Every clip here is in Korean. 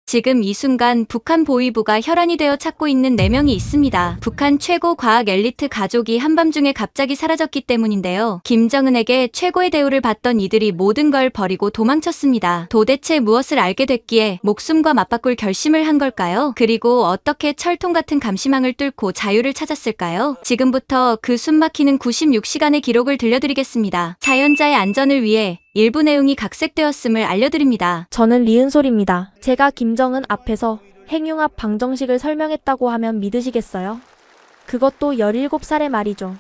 지금 이 순간 북한 보위부가 혈안이 되어 찾고 있는 4명이 있습니다. 북한 최고 과학 엘리트 가족이 한밤중에 갑자기 사라졌기 때문인데요. 김정은에게 최고의 대우를 받던 이들이 모든 걸 버리고 도망쳤습니다. 도대체 무엇을 알게 됐기에 목숨과 맞바꿀 결심을 한 걸까요? 그리고 어떻게 철통 같은 감시망을 뚫고 자유를 찾았을까요? 지금부터 그 숨막히는 96시간의 기록을 들려드리겠습니다. 자연자의 안전을 위해 일부 내용이 각색되었음을 알려드립니다. 저는 리은솔입니다. 제가 김정은 앞에서 핵융합 방정식을 설명했다고 하면 믿으시겠어요? 그것도 17살의 말이죠.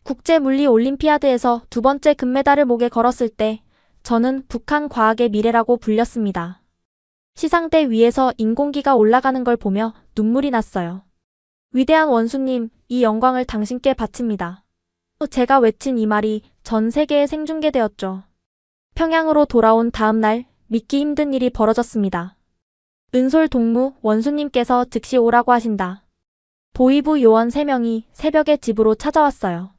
국제물리올림피아드에서 2번째 금메달을 목에 걸었을 때 저는 북한 과학의 미래라고 불렸습니다. 시상대 위에서 인공기가 올라가는 걸 보며 눈물이 났어요. 위대한 원수님, 이 영광을 당신께 바칩니다. 제가 외친 이 말이 전 세계에 생중계되었죠. 평양으로 돌아온 다음 날 믿기 힘든 일이 벌어졌습니다. 은솔 동무 원수님께서 즉시 오라고 하신다. 보위부 요원 3명이 새벽에 집으로 찾아왔어요.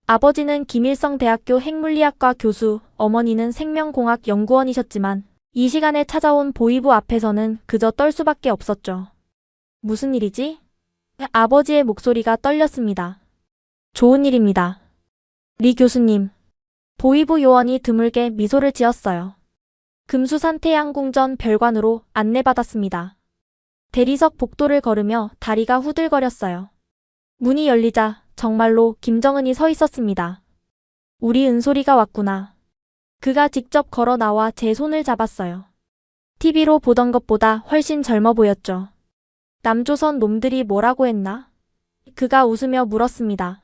아버지는 김일성 대학교 핵물리학과 교수, 어머니는 생명공학 연구원이셨지만 이 시간에 찾아온 보위부 앞에서는 그저 떨 수밖에 없었죠. 무슨 일이지? 아버지의 목소리가 떨렸습니다. 좋은 일입니다. 리 교수님. 보위부 요원이 드물게 미소를 지었어요. 금수산 태양궁전 별관으로 안내받았습니다. 대리석 복도를 걸으며 다리가 후들거렸어요. 문이 열리자 정말로 김정은이 서 있었습니다. 우리 은솔이가 왔구나. 그가 직접 걸어 나와 제 손을 잡았어요. TV로 보던 것보다 훨씬 젊어 보였죠. 남조선 놈들이 뭐라고 했나? 그가 웃으며 물었습니다.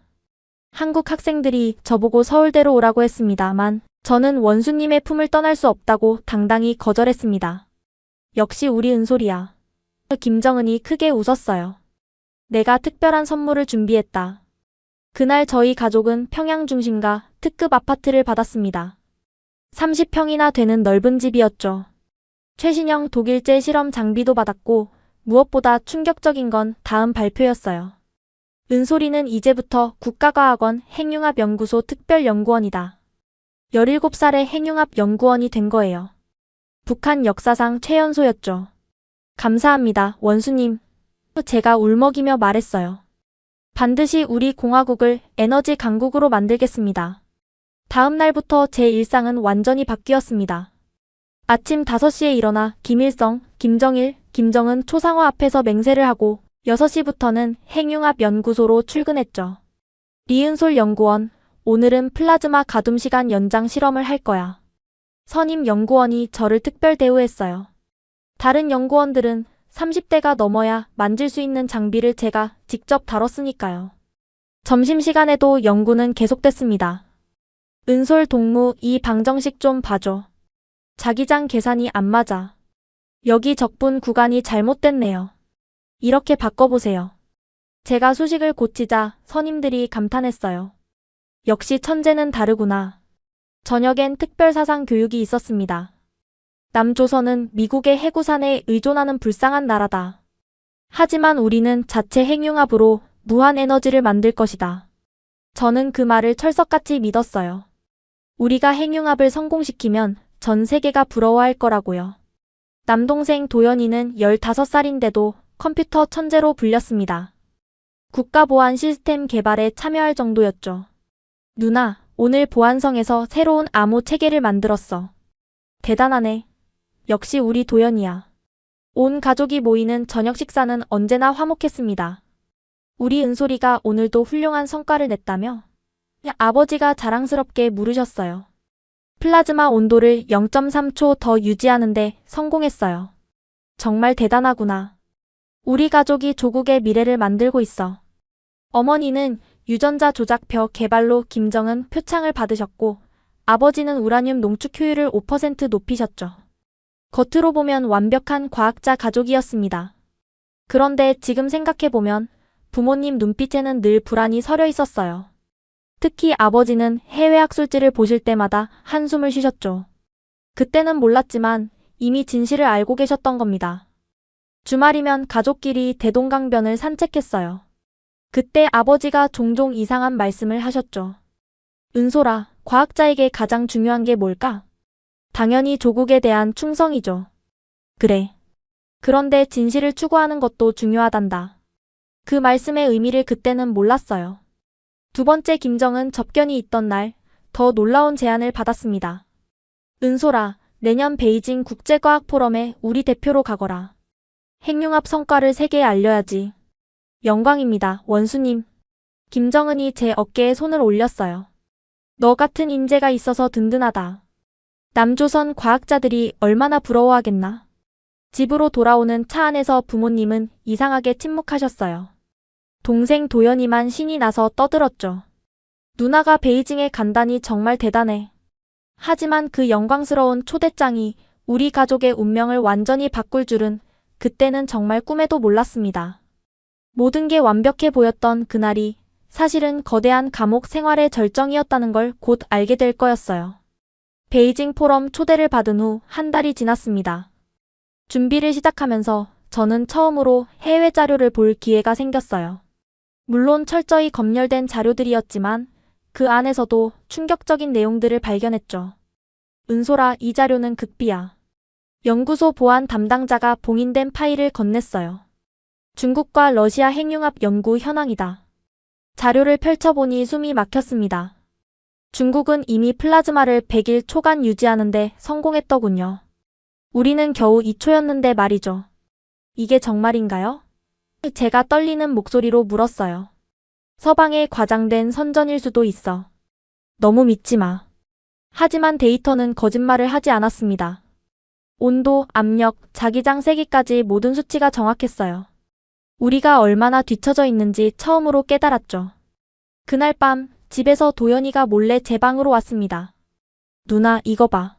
한국 학생들이 저보고 서울대로 오라고 했습니다만 저는 원수님의 품을 떠날 수 없다고 당당히 거절했습니다. 역시 우리 은솔이야. 김정은이 크게 웃었어요. 내가 특별한 선물을 준비했다. 그날 저희 가족은 평양 중심가 특급 아파트를 받았습니다. 30평이나 되는 넓은 집이었죠. 최신형 독일제 실험 장비도 받았고 무엇보다 충격적인 건 다음 발표였어요. 은솔이는 이제부터 국가과학원 핵융합연구소 특별연구원이다. 17살의 핵융합연구원이 된 거예요. 북한 역사상 최연소였죠. 감사합니다, 원수님. 제가 울먹이며 말했어요. 반드시 우리 공화국을 에너지 강국으로 만들겠습니다. 다음 날부터 제 일상은 완전히 바뀌었습니다. 아침 5시에 일어나 김일성, 김정일, 김정은 초상화 앞에서 맹세를 하고 6시부터는 핵융합연구소로 출근했죠. 리은솔 연구원, 오늘은 플라즈마 가둠 시간 연장 실험을 할 거야. 선임 연구원이 저를 특별 대우했어요. 다른 연구원들은 30대가 넘어야 만질 수 있는 장비를 제가 직접 다뤘으니까요. 점심시간에도 연구는 계속됐습니다. 은솔 동무, 이 방정식 좀 봐줘. 자기장 계산이 안 맞아. 여기 적분 구간이 잘못됐네요. 이렇게 바꿔보세요. 제가 수식을 고치자 선임들이 감탄했어요. 역시 천재는 다르구나. 저녁엔 특별사상 교육이 있었습니다. 남조선은 미국의 해구산에 의존하는 불쌍한 나라다. 하지만 우리는 자체 핵융합으로 무한 에너지를 만들 것이다. 저는 그 말을 철석같이 믿었어요. 우리가 핵융합을 성공시키면 전 세계가 부러워할 거라고요. 남동생 도연이는 15살인데도 컴퓨터 천재로 불렸습니다. 국가보안 시스템 개발에 참여할 정도였죠. 누나, 오늘 보안성에서 새로운 암호 체계를 만들었어. 대단하네. 역시 우리 도연이야. 온 가족이 모이는 저녁 식사는 언제나 화목했습니다. 우리 은솔이가 오늘도 훌륭한 성과를 냈다며? 아버지가 자랑스럽게 물으셨어요. 플라즈마 온도를 0.3초 더 유지하는데 성공했어요. 정말 대단하구나. 우리 가족이 조국의 미래를 만들고 있어. 어머니는 유전자 조작표 개발로 김정은 표창을 받으셨고 아버지는 우라늄 농축 효율을 5% 높이셨죠. 겉으로 보면 완벽한 과학자 가족이었습니다. 그런데 지금 생각해보면 부모님 눈빛에는 늘 불안이 서려 있었어요. 특히 아버지는 해외 학술지를 보실 때마다 한숨을 쉬셨죠. 그때는 몰랐지만 이미 진실을 알고 계셨던 겁니다. 주말이면 가족끼리 대동강변을 산책했어요. 그때 아버지가 종종 이상한 말씀을 하셨죠. 은솔아, 과학자에게 가장 중요한 게 뭘까? 당연히 조국에 대한 충성이죠. 그래. 그런데 진실을 추구하는 것도 중요하단다. 그 말씀의 의미를 그때는 몰랐어요. 두 번째 김정은 접견이 있던 날, 더 놀라운 제안을 받았습니다. 은솔아, 내년 베이징 국제과학포럼에 우리 대표로 가거라. 핵융합 성과를 세계에 알려야지. 영광입니다, 원수님. 김정은이 제 어깨에 손을 올렸어요. 너 같은 인재가 있어서 든든하다. 남조선 과학자들이 얼마나 부러워하겠나. 집으로 돌아오는 차 안에서 부모님은 이상하게 침묵하셨어요. 동생 도연이만 신이 나서 떠들었죠. 누나가 베이징에 간다니 정말 대단해. 하지만 그 영광스러운 초대장이 우리 가족의 운명을 완전히 바꿀 줄은 그때는 정말 꿈에도 몰랐습니다. 모든 게 완벽해 보였던 그날이 사실은 거대한 감옥 생활의 절정이었다는 걸 곧 알게 될 거였어요. 베이징 포럼 초대를 받은 후 한 달이 지났습니다. 준비를 시작하면서 저는 처음으로 해외 자료를 볼 기회가 생겼어요. 물론 철저히 검열된 자료들이었지만 그 안에서도 충격적인 내용들을 발견했죠. 은솔아, 이 자료는 극비야. 연구소 보안 담당자가 봉인된 파일을 건넸어요. 중국과 러시아 핵융합 연구 현황이다. 자료를 펼쳐보니 숨이 막혔습니다. 중국은 이미 플라즈마를 100일 초간 유지하는데 성공했더군요. 우리는 겨우 2초였는데 말이죠. 이게 정말인가요? 제가 떨리는 목소리로 물었어요. 서방의 과장된 선전일 수도 있어. 너무 믿지 마. 하지만 데이터는 거짓말을 하지 않았습니다. 온도, 압력, 자기장 세기까지 모든 수치가 정확했어요. 우리가 얼마나 뒤처져 있는지 처음으로 깨달았죠. 그날 밤 집에서 도연이가 몰래 제 방으로 왔습니다. 누나, 이거 봐.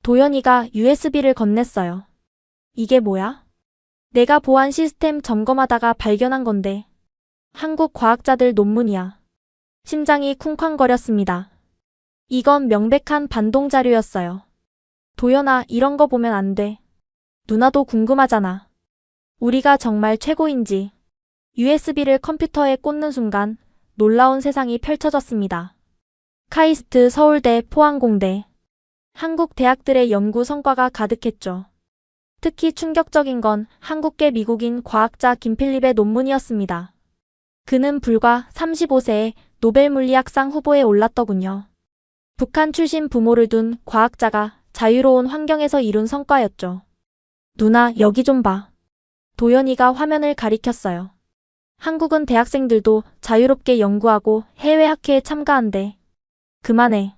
도연이가 USB를 건넸어요. 이게 뭐야? 내가 보안 시스템 점검하다가 발견한 건데. 한국 과학자들 논문이야. 심장이 쿵쾅거렸습니다. 이건 명백한 반동 자료였어요. 도연아, 이런 거 보면 안 돼. 누나도 궁금하잖아. 우리가 정말 최고인지. USB를 컴퓨터에 꽂는 순간 놀라운 세상이 펼쳐졌습니다. 카이스트, 서울대, 포항공대. 한국 대학들의 연구 성과가 가득했죠. 특히 충격적인 건 한국계 미국인 과학자 김필립의 논문이었습니다. 그는 불과 35세에 노벨 물리학상 후보에 올랐더군요. 북한 출신 부모를 둔 과학자가 자유로운 환경에서 이룬 성과였죠. 누나, 여기 좀 봐. 도연이가 화면을 가리켰어요. 한국은 대학생들도 자유롭게 연구하고 해외 학회에 참가한대. 그만해.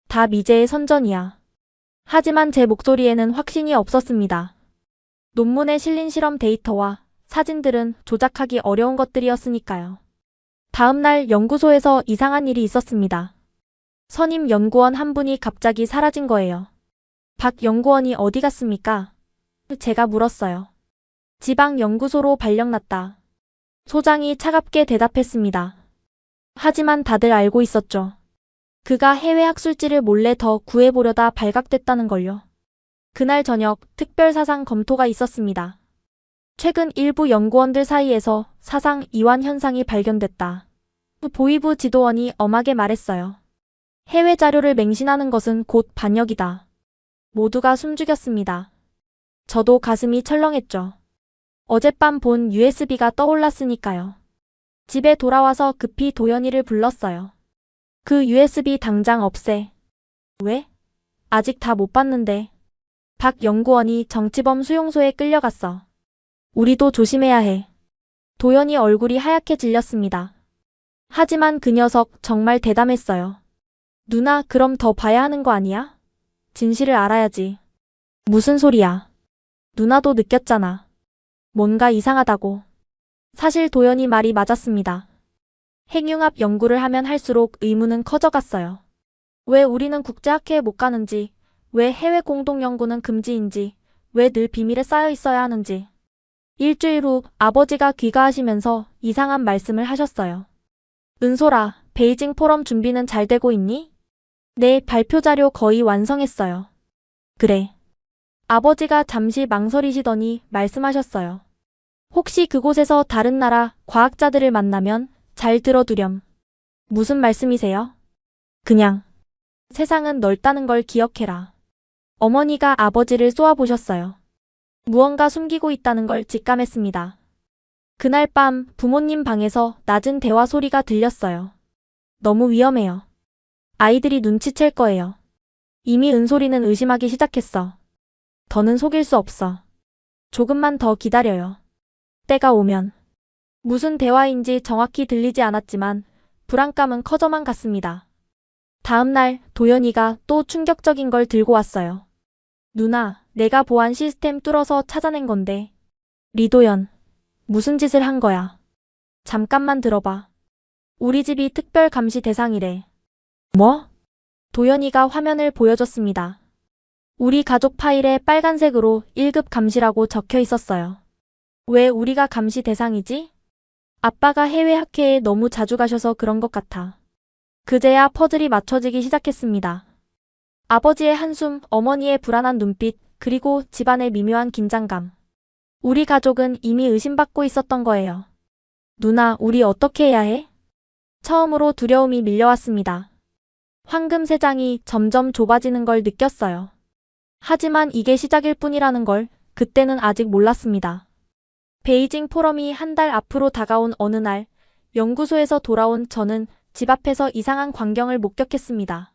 다 미제의 선전이야. 하지만 제 목소리에는 확신이 없었습니다. 논문에 실린 실험 데이터와 사진들은 조작하기 어려운 것들이었으니까요. 다음 날 연구소에서 이상한 일이 있었습니다. 선임 연구원 한 분이 갑자기 사라진 거예요. 박 연구원이 어디 갔습니까? 제가 물었어요. 지방 연구소로 발령났다. 소장이 차갑게 대답했습니다. 하지만 다들 알고 있었죠. 그가 해외 학술지를 몰래 더 구해보려다 발각됐다는 걸요. 그날 저녁 특별 사상 검토가 있었습니다. 최근 일부 연구원들 사이에서 사상 이완 현상이 발견됐다. 보위부 지도원이 엄하게 말했어요. 해외 자료를 맹신하는 것은 곧 반역이다. 모두가 숨죽였습니다. 저도 가슴이 철렁했죠. 어젯밤 본 USB가 떠올랐으니까요. 집에 돌아와서 급히 도연이를 불렀어요. 그 USB 당장 없애. 왜? 아직 다 못 봤는데. 박 연구원이 정치범 수용소에 끌려갔어. 우리도 조심해야 해. 도연이 얼굴이 하얗게 질렸습니다. 하지만 그 녀석 정말 대담했어요. 누나, 그럼 더 봐야 하는 거 아니야? 진실을 알아야지. 무슨 소리야. 누나도 느꼈잖아. 뭔가 이상하다고. 사실 도연이 말이 맞았습니다. 핵융합 연구를 하면 할수록 의문은 커져갔어요. 왜 우리는 국제학회에 못 가는지, 왜 해외 공동연구는 금지인지, 왜 늘 비밀에 쌓여 있어야 하는지. 일주일 후 아버지가 귀가하시면서 이상한 말씀을 하셨어요. 은솔아, 베이징 포럼 준비는 잘 되고 있니? 네, 발표 자료 거의 완성했어요. 그래. 아버지가 잠시 망설이시더니 말씀하셨어요. 혹시 그곳에서 다른 나라 과학자들을 만나면 잘 들어두렴. 무슨 말씀이세요? 그냥. 세상은 넓다는 걸 기억해라. 어머니가 아버지를 쏘아보셨어요. 무언가 숨기고 있다는 걸 직감했습니다. 그날 밤 부모님 방에서 낮은 대화 소리가 들렸어요. 너무 위험해요. 아이들이 눈치챌 거예요. 이미 은솔이는 의심하기 시작했어. 더는 속일 수 없어. 조금만 더 기다려요. 때가 오면. 무슨 대화인지 정확히 들리지 않았지만 불안감은 커져만 갔습니다. 다음 날 도연이가 또 충격적인 걸 들고 왔어요. 누나, 내가 보안 시스템 뚫어서 찾아낸 건데. 리도연, 무슨 짓을 한 거야? 잠깐만 들어봐. 우리 집이 특별 감시 대상이래. 뭐? 도연이가 화면을 보여줬습니다. 우리 가족 파일에 빨간색으로 1급 감시라고 적혀 있었어요. 왜 우리가 감시 대상이지? 아빠가 해외 학회에 너무 자주 가셔서 그런 것 같아. 그제야 퍼즐이 맞춰지기 시작했습니다. 아버지의 한숨, 어머니의 불안한 눈빛, 그리고 집안의 미묘한 긴장감. 우리 가족은 이미 의심받고 있었던 거예요. 누나, 우리 어떻게 해야 해? 처음으로 두려움이 밀려왔습니다. 황금 세장이 점점 좁아지는 걸 느꼈어요. 하지만 이게 시작일 뿐이라는 걸 그때는 아직 몰랐습니다. 베이징 포럼이 한 달 앞으로 다가온 어느 날, 연구소에서 돌아온 저는 집 앞에서 이상한 광경을 목격했습니다.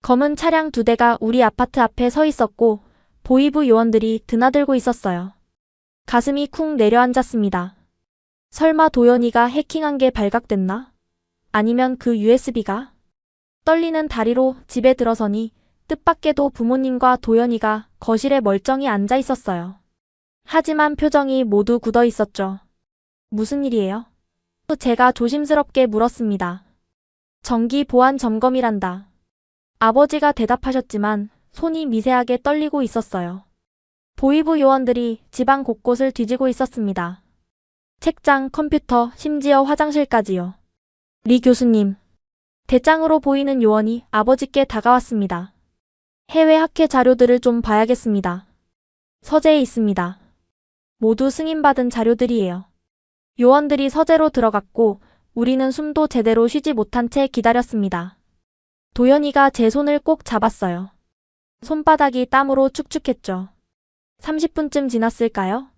검은 차량 2대가 우리 아파트 앞에 서 있었고 보이부 요원들이 드나들고 있었어요. 가슴이 쿵 내려앉았습니다. 설마 도연이가 해킹한 게 발각됐나? 아니면 그 USB가? 떨리는 다리로 집에 들어서니 뜻밖에도 부모님과 도연이가 거실에 멀쩡히 앉아 있었어요. 하지만 표정이 모두 굳어 있었죠. 무슨 일이에요? 제가 조심스럽게 물었습니다. 정기 보안 점검이란다. 아버지가 대답하셨지만 손이 미세하게 떨리고 있었어요. 보이부 요원들이 집안 곳곳을 뒤지고 있었습니다. 책장, 컴퓨터, 심지어 화장실까지요. 리 교수님. 대장으로 보이는 요원이 아버지께 다가왔습니다. 해외 학회 자료들을 좀 봐야겠습니다. 서재에 있습니다. 모두 승인받은 자료들이에요. 요원들이 서재로 들어갔고 우리는 숨도 제대로 쉬지 못한 채 기다렸습니다. 도연이가 제 손을 꼭 잡았어요. 손바닥이 땀으로 축축했죠. 30분쯤 지났을까요?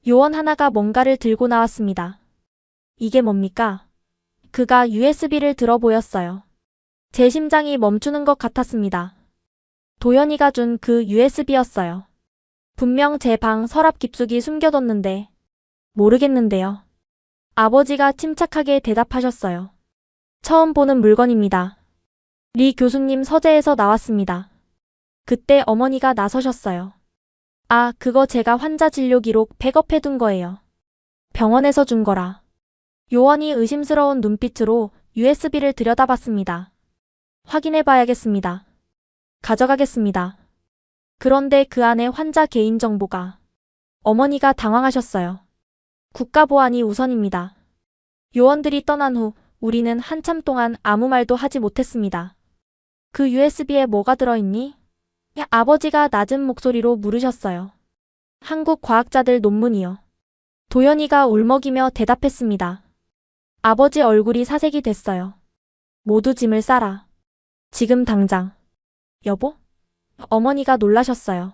요원 하나가 뭔가를 들고 나왔습니다. 이게 뭡니까? 그가 USB를 들어 보였어요. 제 심장이 멈추는 것 같았습니다. 도연이가 준 그 USB였어요. 분명 제 방 서랍 깊숙이 숨겨뒀는데. 모르겠는데요. 아버지가 침착하게 대답하셨어요. 처음 보는 물건입니다. 리 교수님 서재에서 나왔습니다. 그때 어머니가 나서셨어요. 아, 그거 제가 환자 진료 기록 백업해둔 거예요. 병원에서 준 거라. 요원이 의심스러운 눈빛으로 USB를 들여다봤습니다. 확인해봐야겠습니다. 가져가겠습니다. 그런데 그 안에 환자 개인정보가. 어머니가 당황하셨어요. 국가보안이 우선입니다. 요원들이 떠난 후 우리는 한참 동안 아무 말도 하지 못했습니다. 그 USB에 뭐가 들어있니? 아버지가 낮은 목소리로 물으셨어요. 한국 과학자들 논문이요. 도연이가 울먹이며 대답했습니다. 아버지 얼굴이 사색이 됐어요. 모두 짐을 싸라. 지금 당장. 여보? 어머니가 놀라셨어요.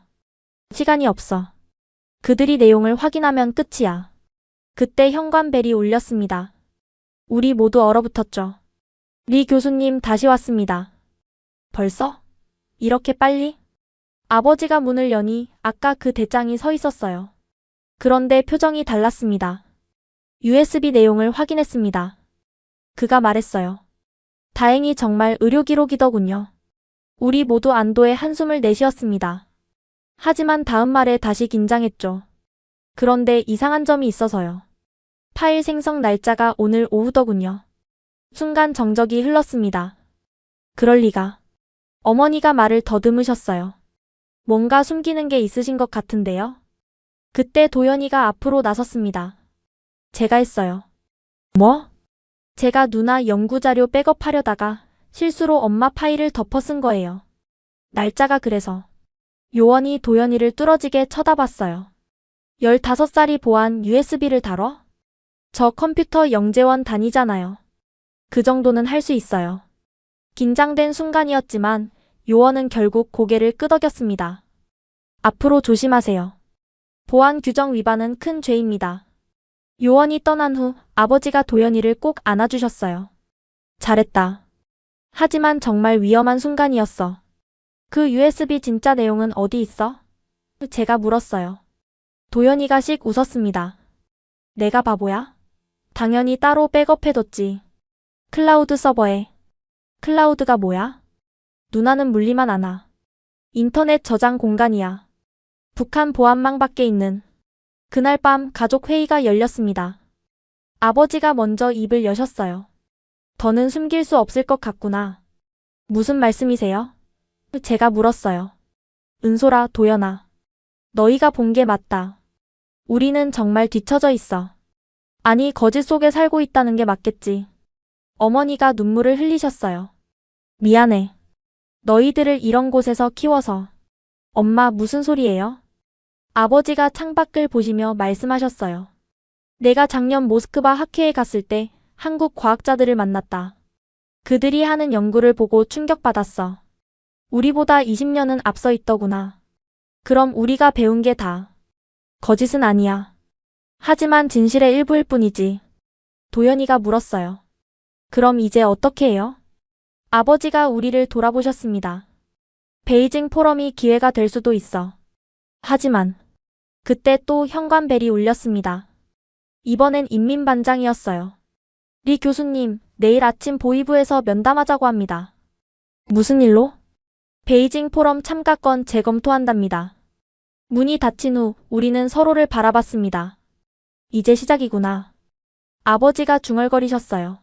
시간이 없어. 그들이 내용을 확인하면 끝이야. 그때 현관벨이 울렸습니다. 우리 모두 얼어붙었죠. 리 교수님 다시 왔습니다. 벌써? 이렇게 빨리? 아버지가 문을 여니 아까 그 대장이 서 있었어요. 그런데 표정이 달랐습니다. USB 내용을 확인했습니다. 그가 말했어요. 다행히 정말 의료 기록이더군요. 우리 모두 안도의 한숨을 내쉬었습니다. 하지만 다음 말에 다시 긴장했죠. 그런데 이상한 점이 있어서요. 파일 생성 날짜가 오늘 오후더군요. 순간 정적이 흘렀습니다. 그럴 리가. 어머니가 말을 더듬으셨어요. 뭔가 숨기는 게 있으신 것 같은데요? 그때 도연이가 앞으로 나섰습니다. 제가 했어요. 뭐? 제가 누나 연구자료 백업하려다가 실수로 엄마 파일을 덮어 쓴 거예요. 날짜가 그래서. 요원이 도연이를 뚫어지게 쳐다봤어요. 15살이 보안 USB를 다뤄? 저 컴퓨터 영재원 다니잖아요. 그 정도는 할 수 있어요. 긴장된 순간이었지만 요원은 결국 고개를 끄덕였습니다. 앞으로 조심하세요. 보안 규정 위반은 큰 죄입니다. 요원이 떠난 후 아버지가 도연이를 꼭 안아주셨어요. 잘했다. 하지만 정말 위험한 순간이었어. 그 USB 진짜 내용은 어디 있어? 제가 물었어요. 도연이가 씩 웃었습니다. 내가 바보야? 당연히 따로 백업해뒀지. 클라우드 서버에. 클라우드가 뭐야? 누나는 물리만 않아. 인터넷 저장 공간이야. 북한 보안망 밖에 있는. 그날 밤 가족 회의가 열렸습니다. 아버지가 먼저 입을 여셨어요. 더는 숨길 수 없을 것 같구나. 무슨 말씀이세요? 제가 물었어요. 은솔아, 도연아. 너희가 본 게 맞다. 우리는 정말 뒤처져 있어. 아니, 거짓 속에 살고 있다는 게 맞겠지. 어머니가 눈물을 흘리셨어요. 미안해. 너희들을 이런 곳에서 키워서. 엄마, 무슨 소리예요? 아버지가 창밖을 보시며 말씀하셨어요. 내가 작년 모스크바 학회에 갔을 때 한국 과학자들을 만났다. 그들이 하는 연구를 보고 충격받았어. 우리보다 20년은 앞서 있더구나. 그럼 우리가 배운 게 다 거짓은 아니야. 하지만 진실의 일부일 뿐이지. 도연이가 물었어요. 그럼 이제 어떻게 해요? 아버지가 우리를 돌아보셨습니다. 베이징 포럼이 기회가 될 수도 있어. 하지만 그때 또 현관벨이 울렸습니다. 이번엔 인민반장이었어요. 리 교수님, 내일 아침 보이부에서 면담하자고 합니다. 무슨 일로? 베이징 포럼 참가권 재검토한답니다. 문이 닫힌 후 우리는 서로를 바라봤습니다. 이제 시작이구나. 아버지가 중얼거리셨어요.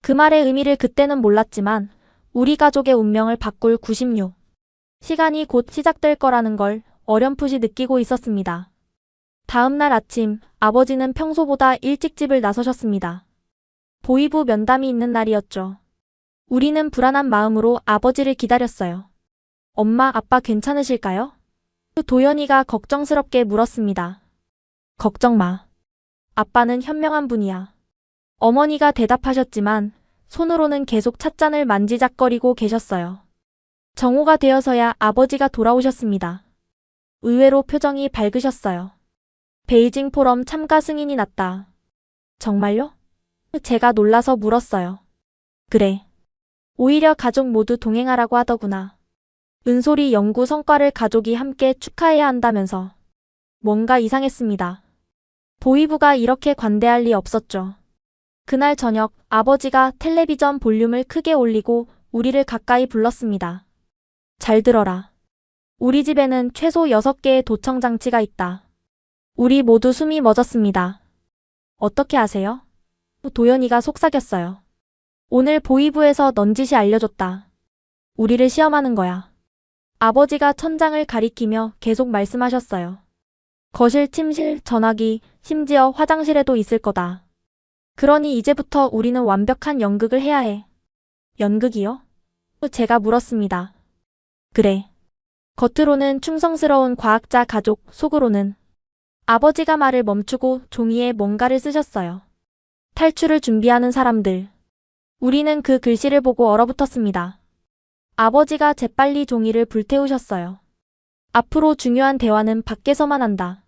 그 말의 의미를 그때는 몰랐지만 우리 가족의 운명을 바꿀 96. 시간이 곧 시작될 거라는 걸 어렴풋이 느끼고 있었습니다. 다음 날 아침 아버지는 평소보다 일찍 집을 나서셨습니다. 보이부 면담이 있는 날이었죠. 우리는 불안한 마음으로 아버지를 기다렸어요. 엄마, 아빠 괜찮으실까요? 도연이가 걱정스럽게 물었습니다. 걱정 마. 아빠는 현명한 분이야. 어머니가 대답하셨지만 손으로는 계속 찻잔을 만지작거리고 계셨어요. 정오가 되어서야 아버지가 돌아오셨습니다. 의외로 표정이 밝으셨어요. 베이징 포럼 참가 승인이 났다. 정말요? 제가 놀라서 물었어요. 그래. 오히려 가족 모두 동행하라고 하더구나. 은솔이 연구 성과를 가족이 함께 축하해야 한다면서. 뭔가 이상했습니다. 보이부가 이렇게 관대할 리 없었죠. 그날 저녁 아버지가 텔레비전 볼륨을 크게 올리고 우리를 가까이 불렀습니다. 잘 들어라. 우리 집에는 최소 6개의 도청 장치가 있다. 우리 모두 숨이 멎었습니다. 어떻게 아세요? 도연이가 속삭였어요. 오늘 보이부에서 넌지시 알려줬다. 우리를 시험하는 거야. 아버지가 천장을 가리키며 계속 말씀하셨어요. 거실, 침실, 전화기, 심지어 화장실에도 있을 거다. 그러니 이제부터 우리는 완벽한 연극을 해야 해. 연극이요? 제가 물었습니다. 그래. 겉으로는 충성스러운 과학자 가족, 속으로는. 아버지가 말을 멈추고 종이에 뭔가를 쓰셨어요. 탈출을 준비하는 사람들. 우리는 그 글씨를 보고 얼어붙었습니다. 아버지가 재빨리 종이를 불태우셨어요. 앞으로 중요한 대화는 밖에서만 한다.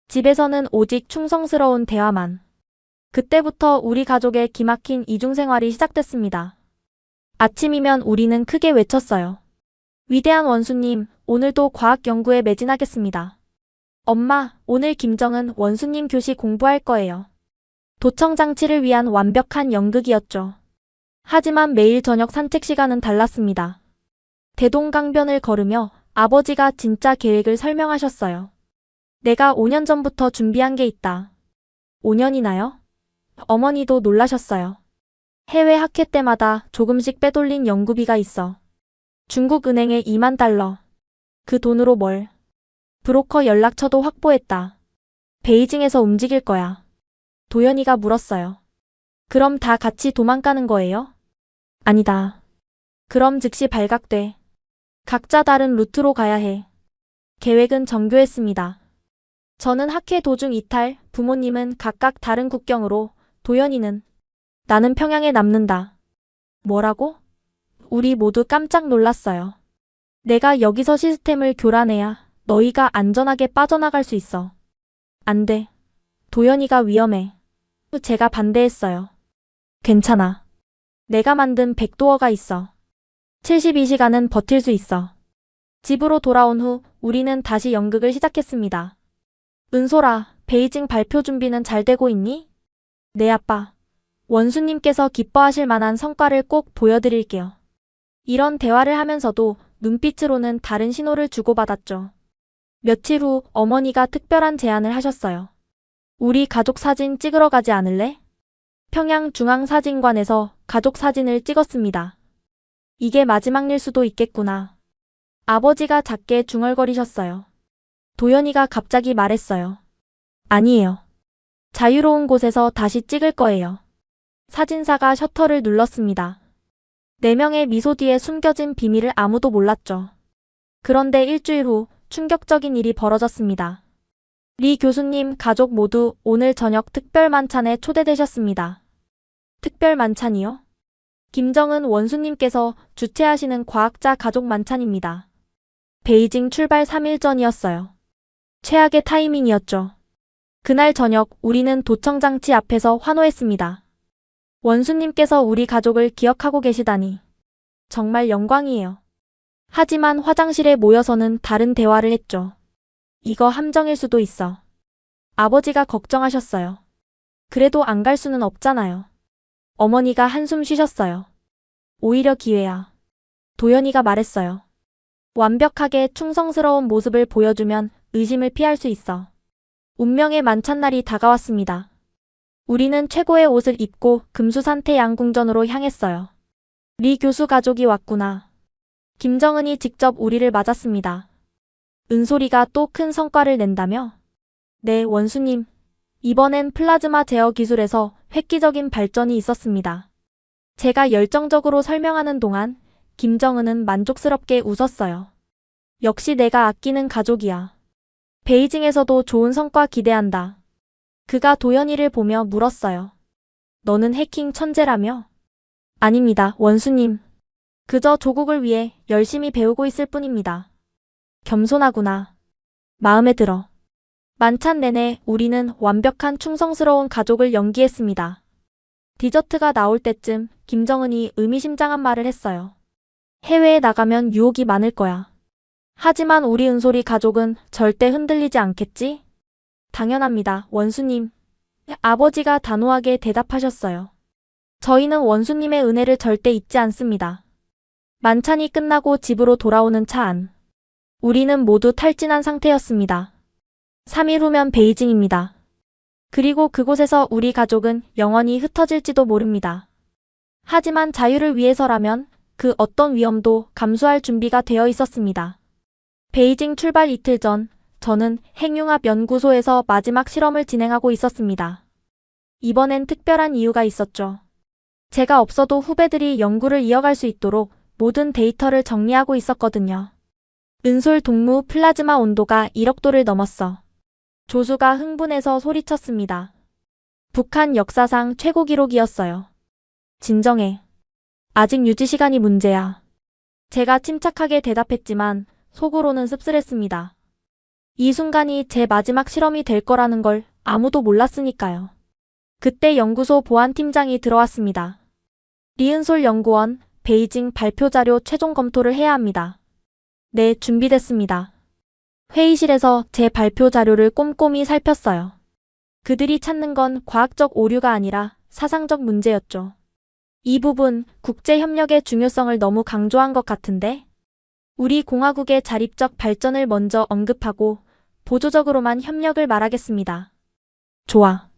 집에서는 오직 충성스러운 대화만. 그때부터 우리 가족의 기막힌 이중생활이 시작됐습니다. 아침이면 우리는 크게 외쳤어요. 위대한 원수님, 오늘도 과학 연구에 매진하겠습니다. 엄마, 오늘 김정은 원수님 교시 공부할 거예요. 도청장치를 위한 완벽한 연극이었죠. 하지만 매일 저녁 산책 시간은 달랐습니다. 대동강변을 걸으며 아버지가 진짜 계획을 설명하셨어요. 내가 5년 전부터 준비한 게 있다. 5년이나요? 어머니도 놀라셨어요. 해외 학회 때마다 조금씩 빼돌린 연구비가 있어. 중국 은행에 2만 달러. 그 돈으로 뭘? 브로커 연락처도 확보했다. 베이징에서 움직일 거야. 도연이가 물었어요. 그럼 다 같이 도망가는 거예요? 아니다. 그럼 즉시 발각돼. 각자 다른 루트로 가야 해. 계획은 정교했습니다. 저는 학회 도중 이탈, 부모님은 각각 다른 국경으로, 도연이는 나는 평양에 남는다. 뭐라고? 우리 모두 깜짝 놀랐어요. 내가 여기서 시스템을 교란해야 너희가 안전하게 빠져나갈 수 있어. 안 돼. 도연이가 위험해. 제가 반대했어요. 괜찮아. 내가 만든 백도어가 있어. 72시간은 버틸 수 있어. 집으로 돌아온 후 우리는 다시 연극을 시작했습니다. 은솔아, 베이징 발표 준비는 잘 되고 있니? 네, 아빠. 원수님께서 기뻐하실 만한 성과를 꼭 보여드릴게요. 이런 대화를 하면서도 눈빛으로는 다른 신호를 주고받았죠. 며칠 후 어머니가 특별한 제안을 하셨어요. 우리 가족 사진 찍으러 가지 않을래? 평양중앙사진관에서 가족 사진을 찍었습니다. 이게 마지막 일 수도 있겠구나. 아버지가 작게 중얼거리셨어요. 도연이가 갑자기 말했어요. 아니에요. 자유로운 곳에서 다시 찍을 거예요. 사진사가 셔터를 눌렀습니다. 4명의 미소 뒤에 숨겨진 비밀을 아무도 몰랐죠. 그런데 일주일 후 충격적인 일이 벌어졌습니다. 리 교수님 가족 모두 오늘 저녁 특별 만찬에 초대되셨습니다. 특별 만찬이요? 김정은 원수님께서 주최하시는 과학자 가족 만찬입니다. 베이징 출발 3일 전이었어요. 최악의 타이밍이었죠. 그날 저녁 우리는 도청장치 앞에서 환호했습니다. 원수님께서 우리 가족을 기억하고 계시다니. 정말 영광이에요. 하지만 화장실에 모여서는 다른 대화를 했죠. 이거 함정일 수도 있어. 아버지가 걱정하셨어요. 그래도 안 갈 수는 없잖아요. 어머니가 한숨 쉬셨어요. 오히려 기회야. 도연이가 말했어요. 완벽하게 충성스러운 모습을 보여주면 의심을 피할 수 있어. 운명의 만찬날이 다가왔습니다. 우리는 최고의 옷을 입고 금수산태 양궁전으로 향했어요. 리 교수 가족이 왔구나. 김정은이 직접 우리를 맞았습니다. 은솔이가 또 큰 성과를 낸다며? 네, 원수님. 이번엔 플라즈마 제어 기술에서 획기적인 발전이 있었습니다. 제가 열정적으로 설명하는 동안 김정은은 만족스럽게 웃었어요. 역시 내가 아끼는 가족이야. 베이징에서도 좋은 성과 기대한다. 그가 도연이를 보며 물었어요. 너는 해킹 천재라며? 아닙니다, 원수님. 그저 조국을 위해 열심히 배우고 있을 뿐입니다. 겸손하구나. 마음에 들어. 만찬 내내 우리는 완벽한 충성스러운 가족을 연기했습니다. 디저트가 나올 때쯤 김정은이 의미심장한 말을 했어요. 해외에 나가면 유혹이 많을 거야. 하지만 우리 은솔이 가족은 절대 흔들리지 않겠지? 당연합니다, 원수님. 아버지가 단호하게 대답하셨어요. 저희는 원수님의 은혜를 절대 잊지 않습니다. 만찬이 끝나고 집으로 돌아오는 차 안. 우리는 모두 탈진한 상태였습니다. 3일 후면 베이징입니다. 그리고 그곳에서 우리 가족은 영원히 흩어질지도 모릅니다. 하지만 자유를 위해서라면 그 어떤 위험도 감수할 준비가 되어 있었습니다. 베이징 출발 이틀 전, 저는 핵융합 연구소에서 마지막 실험을 진행하고 있었습니다. 이번엔 특별한 이유가 있었죠. 제가 없어도 후배들이 연구를 이어갈 수 있도록 모든 데이터를 정리하고 있었거든요. 은솔 동무 플라즈마 온도가 1억 도를 넘었어. 조수가 흥분해서 소리쳤습니다. 북한 역사상 최고 기록이었어요. 진정해. 아직 유지 시간이 문제야. 제가 침착하게 대답했지만 속으로는 씁쓸했습니다. 이 순간이 제 마지막 실험이 될 거라는 걸 아무도 몰랐으니까요. 그때 연구소 보안팀장이 들어왔습니다. 리은솔 연구원, 베이징 발표 자료 최종 검토를 해야 합니다. 네, 준비됐습니다. 회의실에서 제 발표 자료를 꼼꼼히 살폈어요. 그들이 찾는 건 과학적 오류가 아니라 사상적 문제였죠. 이 부분, 국제협력의 중요성을 너무 강조한 것 같은데? 우리 공화국의 자립적 발전을 먼저 언급하고 보조적으로만 협력을 말하겠습니다. 좋아.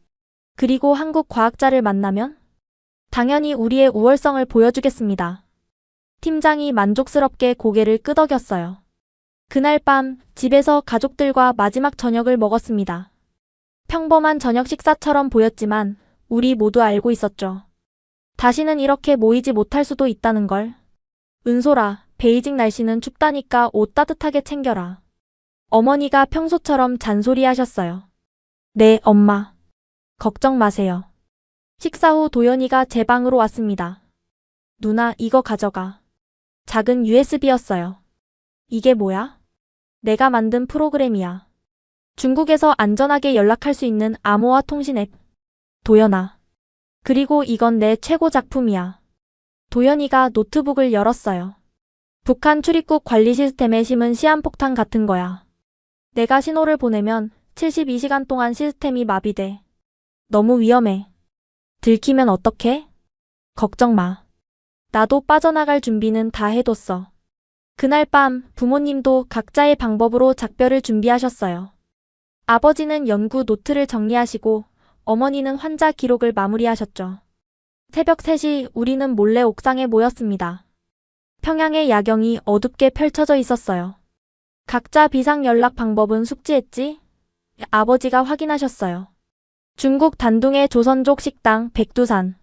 그리고 한국 과학자를 만나면? 당연히 우리의 우월성을 보여주겠습니다. 팀장이 만족스럽게 고개를 끄덕였어요. 그날 밤 집에서 가족들과 마지막 저녁을 먹었습니다. 평범한 저녁 식사처럼 보였지만 우리 모두 알고 있었죠. 다시는 이렇게 모이지 못할 수도 있다는 걸. 은솔아, 베이징 날씨는 춥다니까 옷 따뜻하게 챙겨라. 어머니가 평소처럼 잔소리하셨어요. 네, 엄마. 걱정 마세요. 식사 후 도연이가 제 방으로 왔습니다. 누나, 이거 가져가. 작은 USB였어요. 이게 뭐야? 내가 만든 프로그램이야. 중국에서 안전하게 연락할 수 있는 암호화 통신 앱. 도연아. 그리고 이건 내 최고 작품이야. 도연이가 노트북을 열었어요. 북한 출입국 관리 시스템에 심은 시한폭탄 같은 거야. 내가 신호를 보내면 72시간 동안 시스템이 마비돼. 너무 위험해. 들키면 어떡해? 걱정 마. 나도 빠져나갈 준비는 다 해뒀어. 그날 밤 부모님도 각자의 방법으로 작별을 준비하셨어요. 아버지는 연구 노트를 정리하시고 어머니는 환자 기록을 마무리하셨죠. 새벽 3시 우리는 몰래 옥상에 모였습니다. 평양의 야경이 어둡게 펼쳐져 있었어요. 각자 비상 연락 방법은 숙지했지? 아버지가 확인하셨어요. 중국 단둥의 조선족 식당 백두산.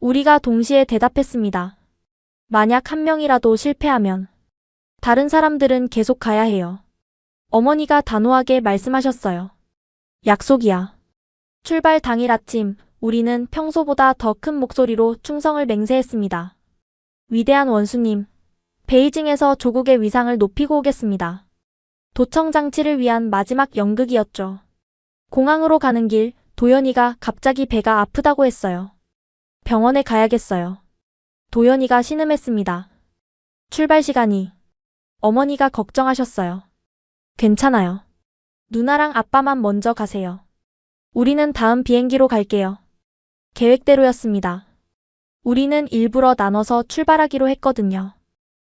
우리가 동시에 대답했습니다. 만약 한 명이라도 실패하면 다른 사람들은 계속 가야 해요. 어머니가 단호하게 말씀하셨어요. 약속이야. 출발 당일 아침 우리는 평소보다 더 큰 목소리로 충성을 맹세했습니다. 위대한 원수님, 베이징에서 조국의 위상을 높이고 오겠습니다. 도청 장치를 위한 마지막 연극이었죠. 공항으로 가는 길 도연이가 갑자기 배가 아프다고 했어요. 병원에 가야겠어요. 도연이가 신음했습니다. 출발 시간이. 어머니가 걱정하셨어요. 괜찮아요. 누나랑 아빠만 먼저 가세요. 우리는 다음 비행기로 갈게요. 계획대로였습니다. 우리는 일부러 나눠서 출발하기로 했거든요.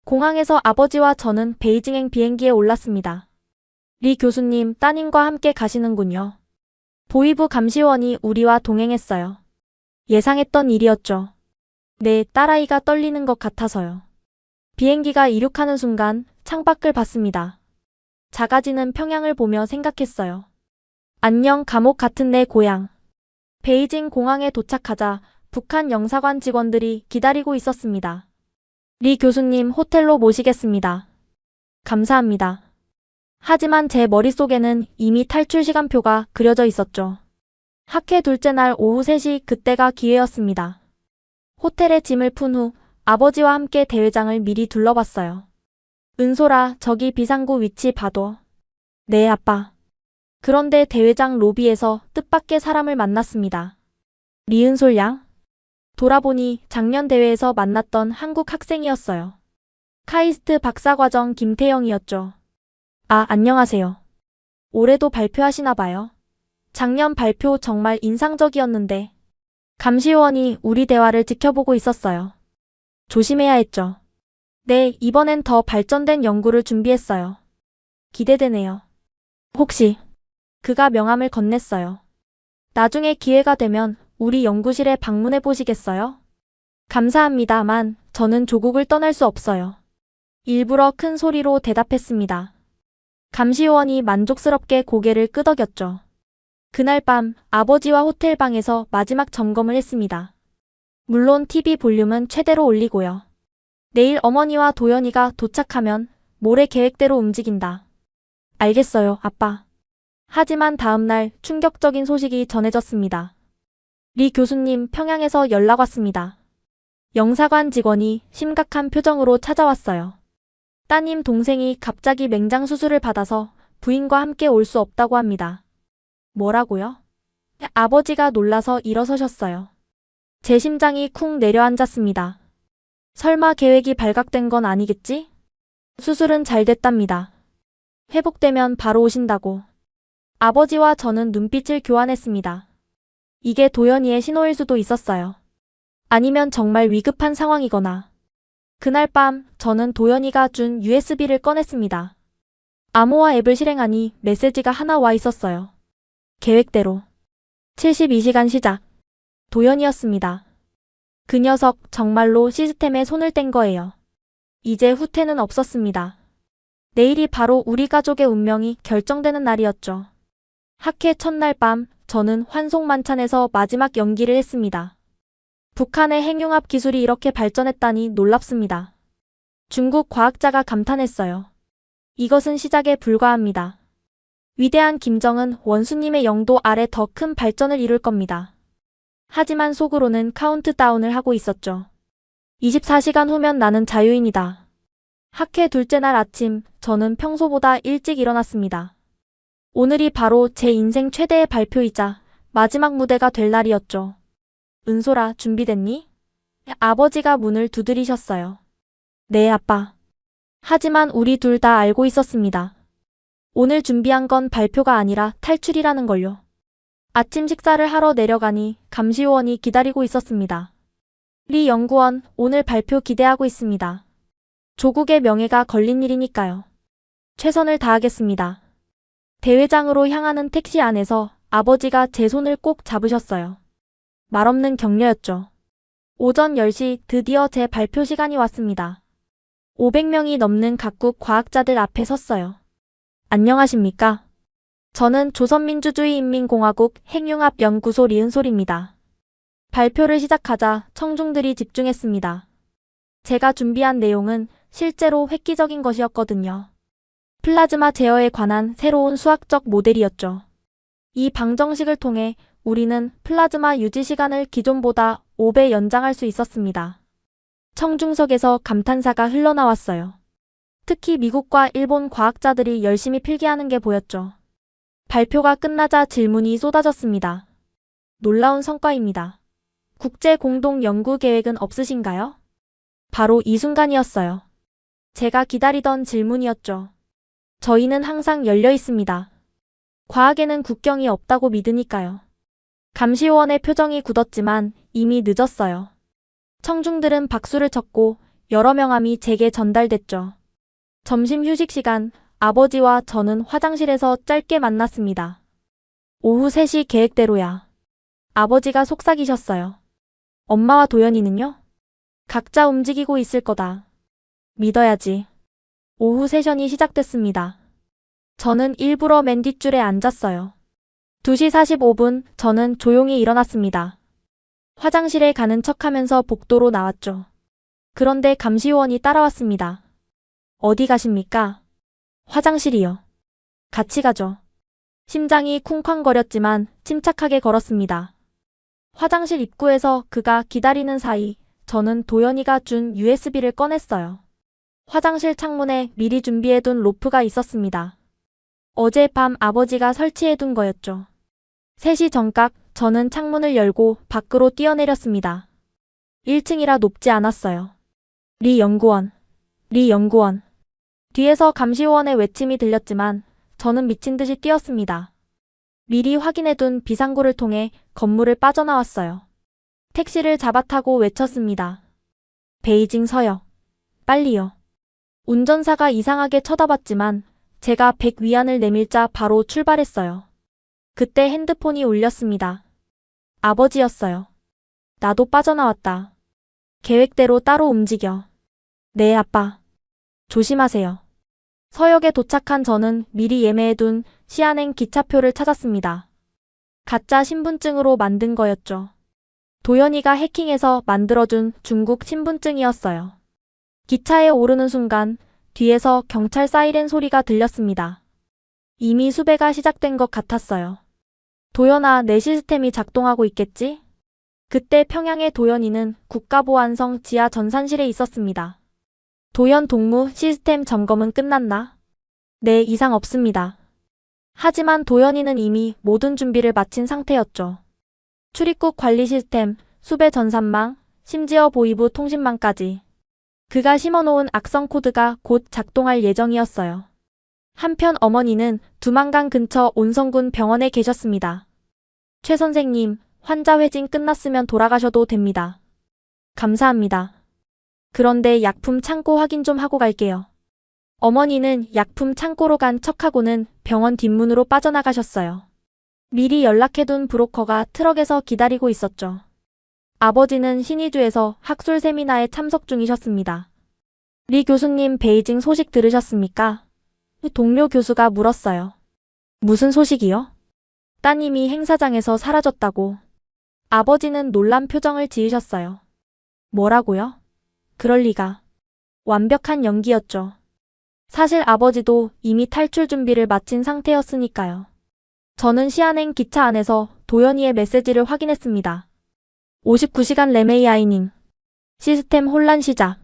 공항에서 아버지와 저는 베이징행 비행기에 올랐습니다. 리 교수님 따님과 함께 가시는군요. 보위부 감시원이 우리와 동행했어요. 예상했던 일이었죠. 내 딸아이가 떨리는 것 같아서요. 비행기가 이륙하는 순간 창밖을 봤습니다. 작아지는 평양을 보며 생각했어요. 안녕 감옥 같은 내 고향. 베이징 공항에 도착하자 북한 영사관 직원들이 기다리고 있었습니다. 리 교수님 호텔로 모시겠습니다. 감사합니다. 하지만 제 머릿속에는 이미 탈출 시간표가 그려져 있었죠. 학회 둘째 날 오후 3시 그때가 기회였습니다. 호텔에 짐을 푼 후 아버지와 함께 대회장을 미리 둘러봤어요. 은솔아, 저기 비상구 위치 봐둬. 네, 아빠. 그런데 대회장 로비에서 뜻밖의 사람을 만났습니다. 리은솔 양? 돌아보니 작년 대회에서 만났던 한국 학생이었어요. 카이스트 박사과정 김태영이었죠. 아, 안녕하세요. 올해도 발표하시나 봐요. 작년 발표 정말 인상적이었는데. 감시원이 우리 대화를 지켜보고 있었어요. 조심해야 했죠. 네, 이번엔 더 발전된 연구를 준비했어요. 기대되네요. 혹시 그가 명함을 건넸어요. 나중에 기회가 되면 우리 연구실에 방문해 보시겠어요? 감사합니다만 저는 조국을 떠날 수 없어요. 일부러 큰 소리로 대답했습니다. 감시원이 만족스럽게 고개를 끄덕였죠. 그날 밤 아버지와 호텔방에서 마지막 점검을 했습니다. 물론 TV 볼륨은 최대로 올리고요. 내일 어머니와 도연이가 도착하면 모레 계획대로 움직인다. 알겠어요, 아빠. 하지만 다음날 충격적인 소식이 전해졌습니다. 리 교수님 평양에서 연락 왔습니다. 영사관 직원이 심각한 표정으로 찾아왔어요. 따님 동생이 갑자기 맹장 수술을 받아서 부인과 함께 올 수 없다고 합니다. 뭐라고요? 아버지가 놀라서 일어서셨어요. 제 심장이 쿵 내려앉았습니다. 설마 계획이 발각된 건 아니겠지? 수술은 잘 됐답니다. 회복되면 바로 오신다고. 아버지와 저는 눈빛을 교환했습니다. 이게 도연이의 신호일 수도 있었어요. 아니면 정말 위급한 상황이거나. 그날 밤 저는 도연이가 준 USB를 꺼냈습니다. 암호화 앱을 실행하니 메시지가 하나 와 있었어요. 계획대로 72시간 시작. 도연이었습니다. 그 녀석 정말로 시스템에 손을 댄 거예요. 이제 후퇴는 없었습니다. 내일이 바로 우리 가족의 운명이 결정되는 날이었죠. 학회 첫날 밤 저는 환송만찬에서 마지막 연기를 했습니다. 북한의 핵융합 기술이 이렇게 발전했다니 놀랍습니다. 중국 과학자가 감탄했어요. 이것은 시작에 불과합니다. 위대한 김정은 원수님의 영도 아래 더 큰 발전을 이룰 겁니다. 하지만 속으로는 카운트다운을 하고 있었죠. 24시간 후면 나는 자유인이다. 학회 둘째 날 아침 저는 평소보다 일찍 일어났습니다. 오늘이 바로 제 인생 최대의 발표이자 마지막 무대가 될 날이었죠. 은솔아, 준비됐니? 아버지가 문을 두드리셨어요. 네, 아빠. 하지만 우리 둘 다 알고 있었습니다. 오늘 준비한 건 발표가 아니라 탈출이라는 걸요. 아침 식사를 하러 내려가니 감시요원이 기다리고 있었습니다. 리 연구원, 오늘 발표 기대하고 있습니다. 조국의 명예가 걸린 일이니까요. 최선을 다하겠습니다. 대회장으로 향하는 택시 안에서 아버지가 제 손을 꼭 잡으셨어요. 말없는 격려였죠. 오전 10시 드디어 제 발표 시간이 왔습니다. 500명이 넘는 각국 과학자들 앞에 섰어요. 안녕하십니까? 저는 조선민주주의인민공화국 핵융합연구소 리은솔입니다. 발표를 시작하자 청중들이 집중했습니다. 제가 준비한 내용은 실제로 획기적인 것이었거든요. 플라즈마 제어에 관한 새로운 수학적 모델이었죠. 이 방정식을 통해 우리는 플라즈마 유지 시간을 기존보다 5배 연장할 수 있었습니다. 청중석에서 감탄사가 흘러나왔어요. 특히 미국과 일본 과학자들이 열심히 필기하는 게 보였죠. 발표가 끝나자 질문이 쏟아졌습니다. 놀라운 성과입니다. 국제 공동 연구 계획은 없으신가요? 바로 이 순간이었어요. 제가 기다리던 질문이었죠. 저희는 항상 열려 있습니다. 과학에는 국경이 없다고 믿으니까요. 감시요원의 표정이 굳었지만 이미 늦었어요. 청중들은 박수를 쳤고 여러 명함이 제게 전달됐죠. 점심 휴식 시간, 아버지와 저는 화장실에서 짧게 만났습니다. 오후 3시 계획대로야. 아버지가 속삭이셨어요. 엄마와 도연이는요? 각자 움직이고 있을 거다. 믿어야지. 오후 세션이 시작됐습니다. 저는 일부러 맨 뒷줄에 앉았어요. 2시 45분 저는 조용히 일어났습니다. 화장실에 가는 척하면서 복도로 나왔죠. 그런데 감시요원이 따라왔습니다. 어디 가십니까? 화장실이요. 같이 가죠. 심장이 쿵쾅거렸지만 침착하게 걸었습니다. 화장실 입구에서 그가 기다리는 사이 저는 도연이가 준 USB를 꺼냈어요. 화장실 창문에 미리 준비해둔 로프가 있었습니다. 어젯밤 아버지가 설치해둔 거였죠. 3시 정각 저는 창문을 열고 밖으로 뛰어내렸습니다. 1층이라 높지 않았어요. 리 연구원, 리 연구원. 뒤에서 감시요원의 외침이 들렸지만 저는 미친 듯이 뛰었습니다. 미리 확인해둔 비상구를 통해 건물을 빠져나왔어요. 택시를 잡아타고 외쳤습니다. 베이징 서역. 빨리요. 운전사가 이상하게 쳐다봤지만 제가 100 위안을 내밀자 바로 출발했어요. 그때 핸드폰이 울렸습니다. 아버지였어요. 나도 빠져나왔다. 계획대로 따로 움직여. 네, 아빠. 조심하세요. 서역에 도착한 저는 미리 예매해둔 시안행 기차표를 찾았습니다. 가짜 신분증으로 만든 거였죠. 도연이가 해킹해서 만들어준 중국 신분증이었어요. 기차에 오르는 순간 뒤에서 경찰 사이렌 소리가 들렸습니다. 이미 수배가 시작된 것 같았어요. 도연아, 내 시스템이 작동하고 있겠지? 그때 평양의 도연이는 국가보안성 지하 전산실에 있었습니다. 도연 동무, 시스템 점검은 끝났나? 네, 이상 없습니다. 하지만 도연이는 이미 모든 준비를 마친 상태였죠. 출입국 관리 시스템, 수배 전산망, 심지어 보이부 통신망까지. 그가 심어놓은 악성 코드가 곧 작동할 예정이었어요. 한편 어머니는 두만강 근처 온성군 병원에 계셨습니다. 최 선생님, 환자 회진 끝났으면 돌아가셔도 됩니다. 감사합니다. 그런데 약품 창고 확인 좀 하고 갈게요. 어머니는 약품 창고로 간 척하고는 병원 뒷문으로 빠져나가셨어요. 미리 연락해둔 브로커가 트럭에서 기다리고 있었죠. 아버지는 신의주에서 학술 세미나에 참석 중이셨습니다. 리 교수님, 베이징 소식 들으셨습니까? 동료 교수가 물었어요. 무슨 소식이요? 따님이 행사장에서 사라졌다고. 아버지는 놀란 표정을 지으셨어요. 뭐라고요? 그럴 리가. 완벽한 연기였죠. 사실 아버지도 이미 탈출 준비를 마친 상태였으니까요. 저는 시안행 기차 안에서 도연이의 메시지를 확인했습니다. 59시간 램 AI님. 시스템 혼란 시작.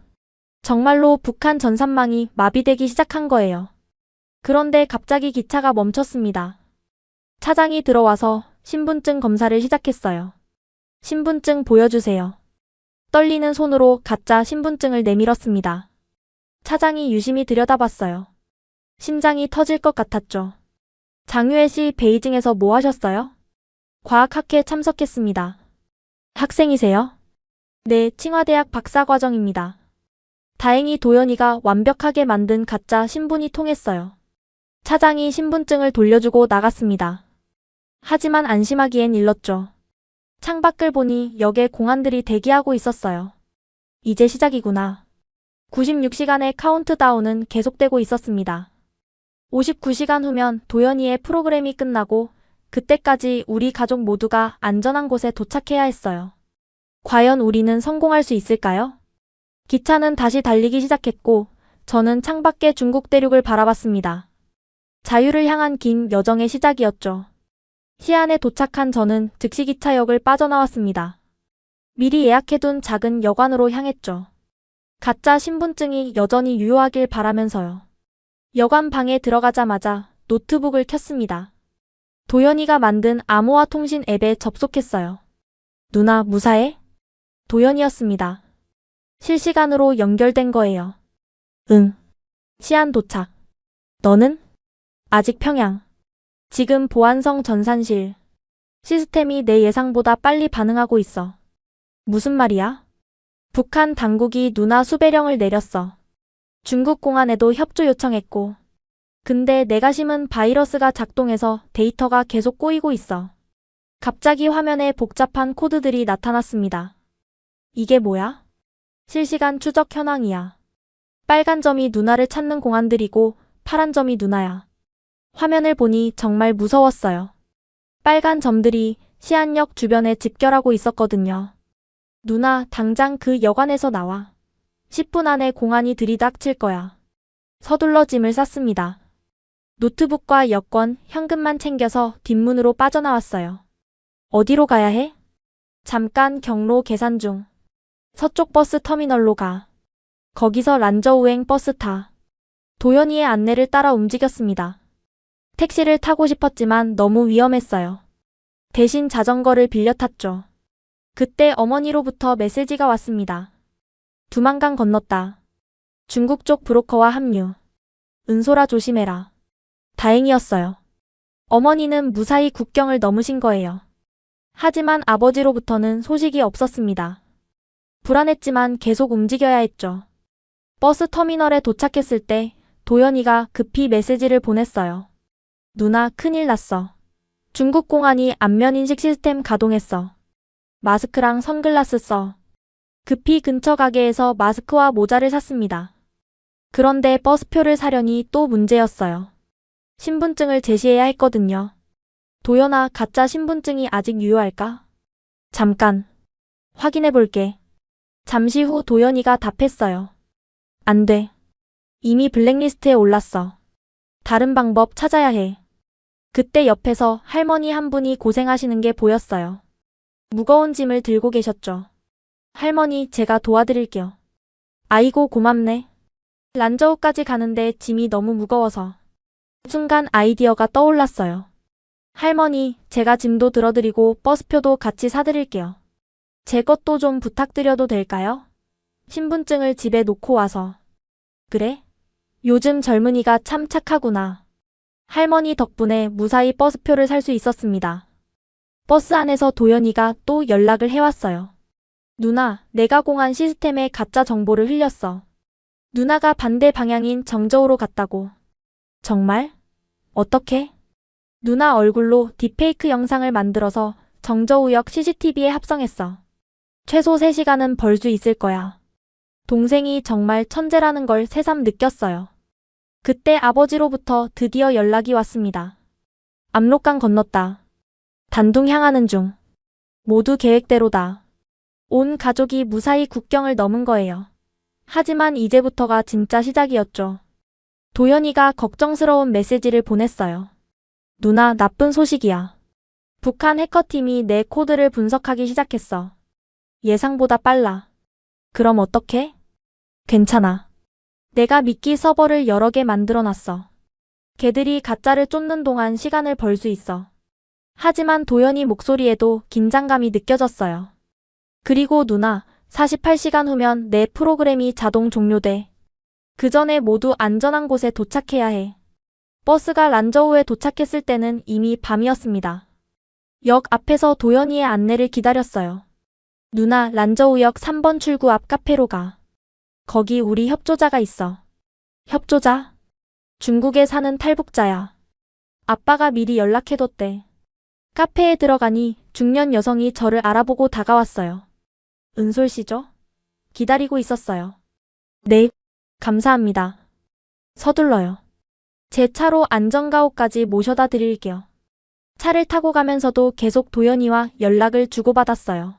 정말로 북한 전산망이 마비되기 시작한 거예요. 그런데 갑자기 기차가 멈췄습니다. 차장이 들어와서 신분증 검사를 시작했어요. 신분증 보여주세요. 떨리는 손으로 가짜 신분증을 내밀었습니다. 차장이 유심히 들여다봤어요. 심장이 터질 것 같았죠. 장유혜 씨 베이징에서 뭐 하셨어요? 과학학회에 참석했습니다. 학생이세요? 네, 칭화대학 박사과정입니다. 다행히 도연이가 완벽하게 만든 가짜 신분이 통했어요. 차장이 신분증을 돌려주고 나갔습니다. 하지만 안심하기엔 일렀죠. 창밖을 보니 역에 공안들이 대기하고 있었어요. 이제 시작이구나. 96시간의 카운트다운은 계속되고 있었습니다. 59시간 후면 도연이의 프로그램이 끝나고 그때까지 우리 가족 모두가 안전한 곳에 도착해야 했어요. 과연 우리는 성공할 수 있을까요? 기차는 다시 달리기 시작했고 저는 창밖의 중국 대륙을 바라봤습니다. 자유를 향한 긴 여정의 시작이었죠. 시안에 도착한 저는 즉시 기차역을 빠져나왔습니다. 미리 예약해둔 작은 여관으로 향했죠. 가짜 신분증이 여전히 유효하길 바라면서요. 여관 방에 들어가자마자 노트북을 켰습니다. 도연이가 만든 암호화 통신 앱에 접속했어요. 누나 무사해? 도연이었습니다. 실시간으로 연결된 거예요. 응. 시안 도착. 너는? 아직 평양. 지금 보안성 전산실. 시스템이 내 예상보다 빨리 반응하고 있어. 무슨 말이야? 북한 당국이 누나 수배령을 내렸어. 중국 공안에도 협조 요청했고. 근데 내가 심은 바이러스가 작동해서 데이터가 계속 꼬이고 있어. 갑자기 화면에 복잡한 코드들이 나타났습니다. 이게 뭐야? 실시간 추적 현황이야. 빨간 점이 누나를 찾는 공안들이고 파란 점이 누나야. 화면을 보니 정말 무서웠어요. 빨간 점들이 시안역 주변에 집결하고 있었거든요. 누나, 당장 그 여관에서 나와. 10분 안에 공안이 들이닥칠 거야. 서둘러 짐을 쌌습니다. 노트북과 여권, 현금만 챙겨서 뒷문으로 빠져나왔어요. 어디로 가야 해? 잠깐 경로 계산 중. 서쪽 버스 터미널로 가. 거기서 란저우행 버스 타. 도연이의 안내를 따라 움직였습니다. 택시를 타고 싶었지만 너무 위험했어요. 대신 자전거를 빌려 탔죠. 그때 어머니로부터 메시지가 왔습니다. 두만강 건넜다. 중국 쪽 브로커와 합류. 은솔아 조심해라. 다행이었어요. 어머니는 무사히 국경을 넘으신 거예요. 하지만 아버지로부터는 소식이 없었습니다. 불안했지만 계속 움직여야 했죠. 버스 터미널에 도착했을 때 도연이가 급히 메시지를 보냈어요. 누나 큰일 났어. 중국 공안이 안면 인식 시스템 가동했어. 마스크랑 선글라스 써. 급히 근처 가게에서 마스크와 모자를 샀습니다. 그런데 버스표를 사려니 또 문제였어요. 신분증을 제시해야 했거든요. 도연아, 가짜 신분증이 아직 유효할까? 잠깐. 확인해 볼게. 잠시 후 도연이가 답했어요. 안 돼. 이미 블랙리스트에 올랐어. 다른 방법 찾아야 해. 그때 옆에서 할머니 한 분이 고생하시는 게 보였어요. 무거운 짐을 들고 계셨죠. 할머니, 제가 도와드릴게요. 아이고, 고맙네. 란저우까지 가는데 짐이 너무 무거워서. 순간 아이디어가 떠올랐어요. 할머니, 제가 짐도 들어드리고 버스표도 같이 사드릴게요. 제 것도 좀 부탁드려도 될까요? 신분증을 집에 놓고 와서. 그래? 요즘 젊은이가 참 착하구나. 할머니 덕분에 무사히 버스표를 살 수 있었습니다. 버스 안에서 도연이가 또 연락을 해왔어요. 누나, 내가 공안 시스템에 가짜 정보를 흘렸어. 누나가 반대 방향인 정저우로 갔다고. 정말? 어떻게? 누나 얼굴로 딥페이크 영상을 만들어서 정저우역 CCTV에 합성했어. 최소 3시간은 벌 수 있을 거야. 동생이 정말 천재라는 걸 새삼 느꼈어요. 그때 아버지로부터 드디어 연락이 왔습니다. 압록강 건넜다. 단둥 향하는 중. 모두 계획대로다. 온 가족이 무사히 국경을 넘은 거예요. 하지만 이제부터가 진짜 시작이었죠. 도연이가 걱정스러운 메시지를 보냈어요. 누나, 나쁜 소식이야. 북한 해커팀이 내 코드를 분석하기 시작했어. 예상보다 빨라. 그럼 어떡해? 괜찮아. 내가 미끼 서버를 여러 개 만들어 놨어. 걔들이 가짜를 쫓는 동안 시간을 벌 수 있어. 하지만 도연이 목소리에도 긴장감이 느껴졌어요. 그리고 누나, 48시간 후면 내 프로그램이 자동 종료돼. 그 전에 모두 안전한 곳에 도착해야 해. 버스가 란저우에 도착했을 때는 이미 밤이었습니다. 역 앞에서 도연이의 안내를 기다렸어요. 누나, 란저우역 3번 출구 앞 카페로 가. 거기 우리 협조자가 있어. 협조자? 중국에 사는 탈북자야. 아빠가 미리 연락해뒀대. 카페에 들어가니 중년 여성이 저를 알아보고 다가왔어요. 은솔 씨죠? 기다리고 있었어요. 네, 감사합니다. 서둘러요. 제 차로 안전가옥까지 모셔다 드릴게요. 차를 타고 가면서도 계속 도연이와 연락을 주고받았어요.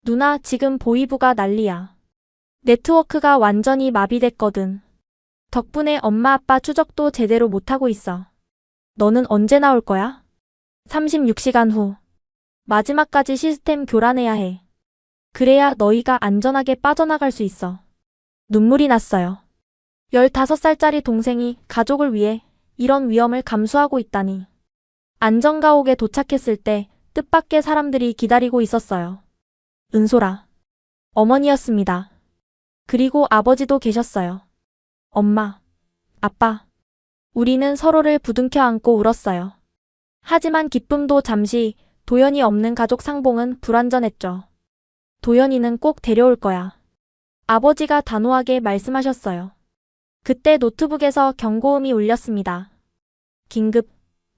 누나, 지금 보이부가 난리야. 네트워크가 완전히 마비됐거든. 덕분에 엄마 아빠 추적도 제대로 못하고 있어. 너는 언제 나올 거야? 36시간 후. 마지막까지 시스템 교란해야 해. 그래야 너희가 안전하게 빠져나갈 수 있어. 눈물이 났어요. 15살짜리 동생이 가족을 위해 이런 위험을 감수하고 있다니. 안전가옥에 도착했을 때 뜻밖의 사람들이 기다리고 있었어요. 은솔아. 어머니였습니다. 그리고 아버지도 계셨어요. 엄마, 아빠. 우리는 서로를 부둥켜 안고 울었어요. 하지만 기쁨도 잠시, 도연이 없는 가족 상봉은 불완전했죠. 도연이는 꼭 데려올 거야. 아버지가 단호하게 말씀하셨어요. 그때 노트북에서 경고음이 울렸습니다. 긴급.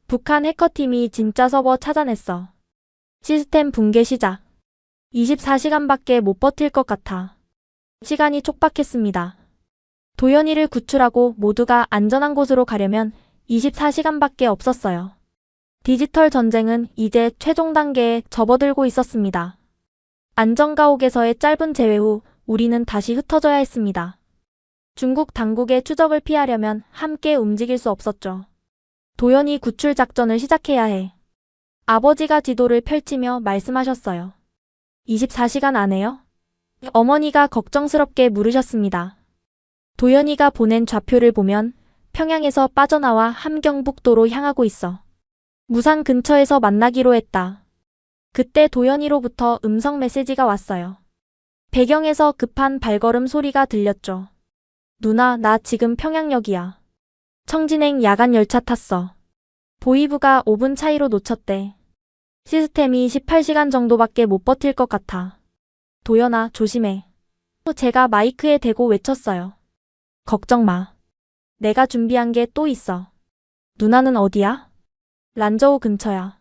북한 해커팀이 진짜 서버 찾아냈어. 시스템 붕괴 시작. 24시간밖에 못 버틸 것 같아. 시간이 촉박했습니다. 도연이를 구출하고 모두가 안전한 곳으로 가려면 24시간밖에 없었어요. 디지털 전쟁은 이제 최종 단계에 접어들고 있었습니다. 안전가옥에서의 짧은 제외 후 우리는 다시 흩어져야 했습니다. 중국 당국의 추적을 피하려면 함께 움직일 수 없었죠. 도연이 구출 작전을 시작해야 해. 아버지가 지도를 펼치며 말씀하셨어요. 24시간 안에요? 어머니가 걱정스럽게 물으셨습니다. 도연이가 보낸 좌표를 보면 평양에서 빠져나와 함경북도로 향하고 있어. 무산 근처에서 만나기로 했다. 그때 도연이로부터 음성 메시지가 왔어요. 배경에서 급한 발걸음 소리가 들렸죠. 누나, 나 지금 평양역이야. 청진행 야간 열차 탔어. 보이부가 5분 차이로 놓쳤대. 시스템이 18시간 정도밖에 못 버틸 것 같아. 도연아, 조심해. 제가 마이크에 대고 외쳤어요. 걱정 마. 내가 준비한 게 또 있어. 누나는 어디야? 란저우 근처야.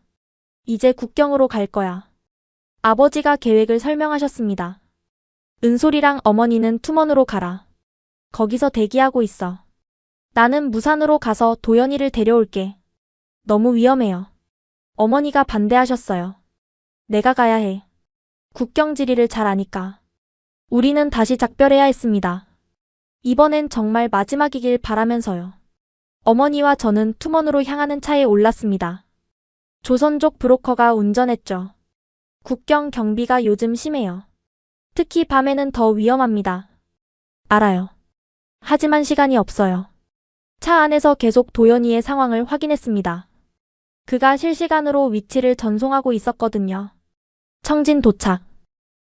이제 국경으로 갈 거야. 아버지가 계획을 설명하셨습니다. 은솔이랑 어머니는 투먼으로 가라. 거기서 대기하고 있어. 나는 무산으로 가서 도연이를 데려올게. 너무 위험해요. 어머니가 반대하셨어요. 내가 가야 해. 국경 지리를 잘 아니까. 우리는 다시 작별해야 했습니다. 이번엔 정말 마지막이길 바라면서요. 어머니와 저는 투먼으로 향하는 차에 올랐습니다. 조선족 브로커가 운전했죠. 국경 경비가 요즘 심해요. 특히 밤에는 더 위험합니다. 알아요. 하지만 시간이 없어요. 차 안에서 계속 도연이의 상황을 확인했습니다. 그가 실시간으로 위치를 전송하고 있었거든요. 청진 도착.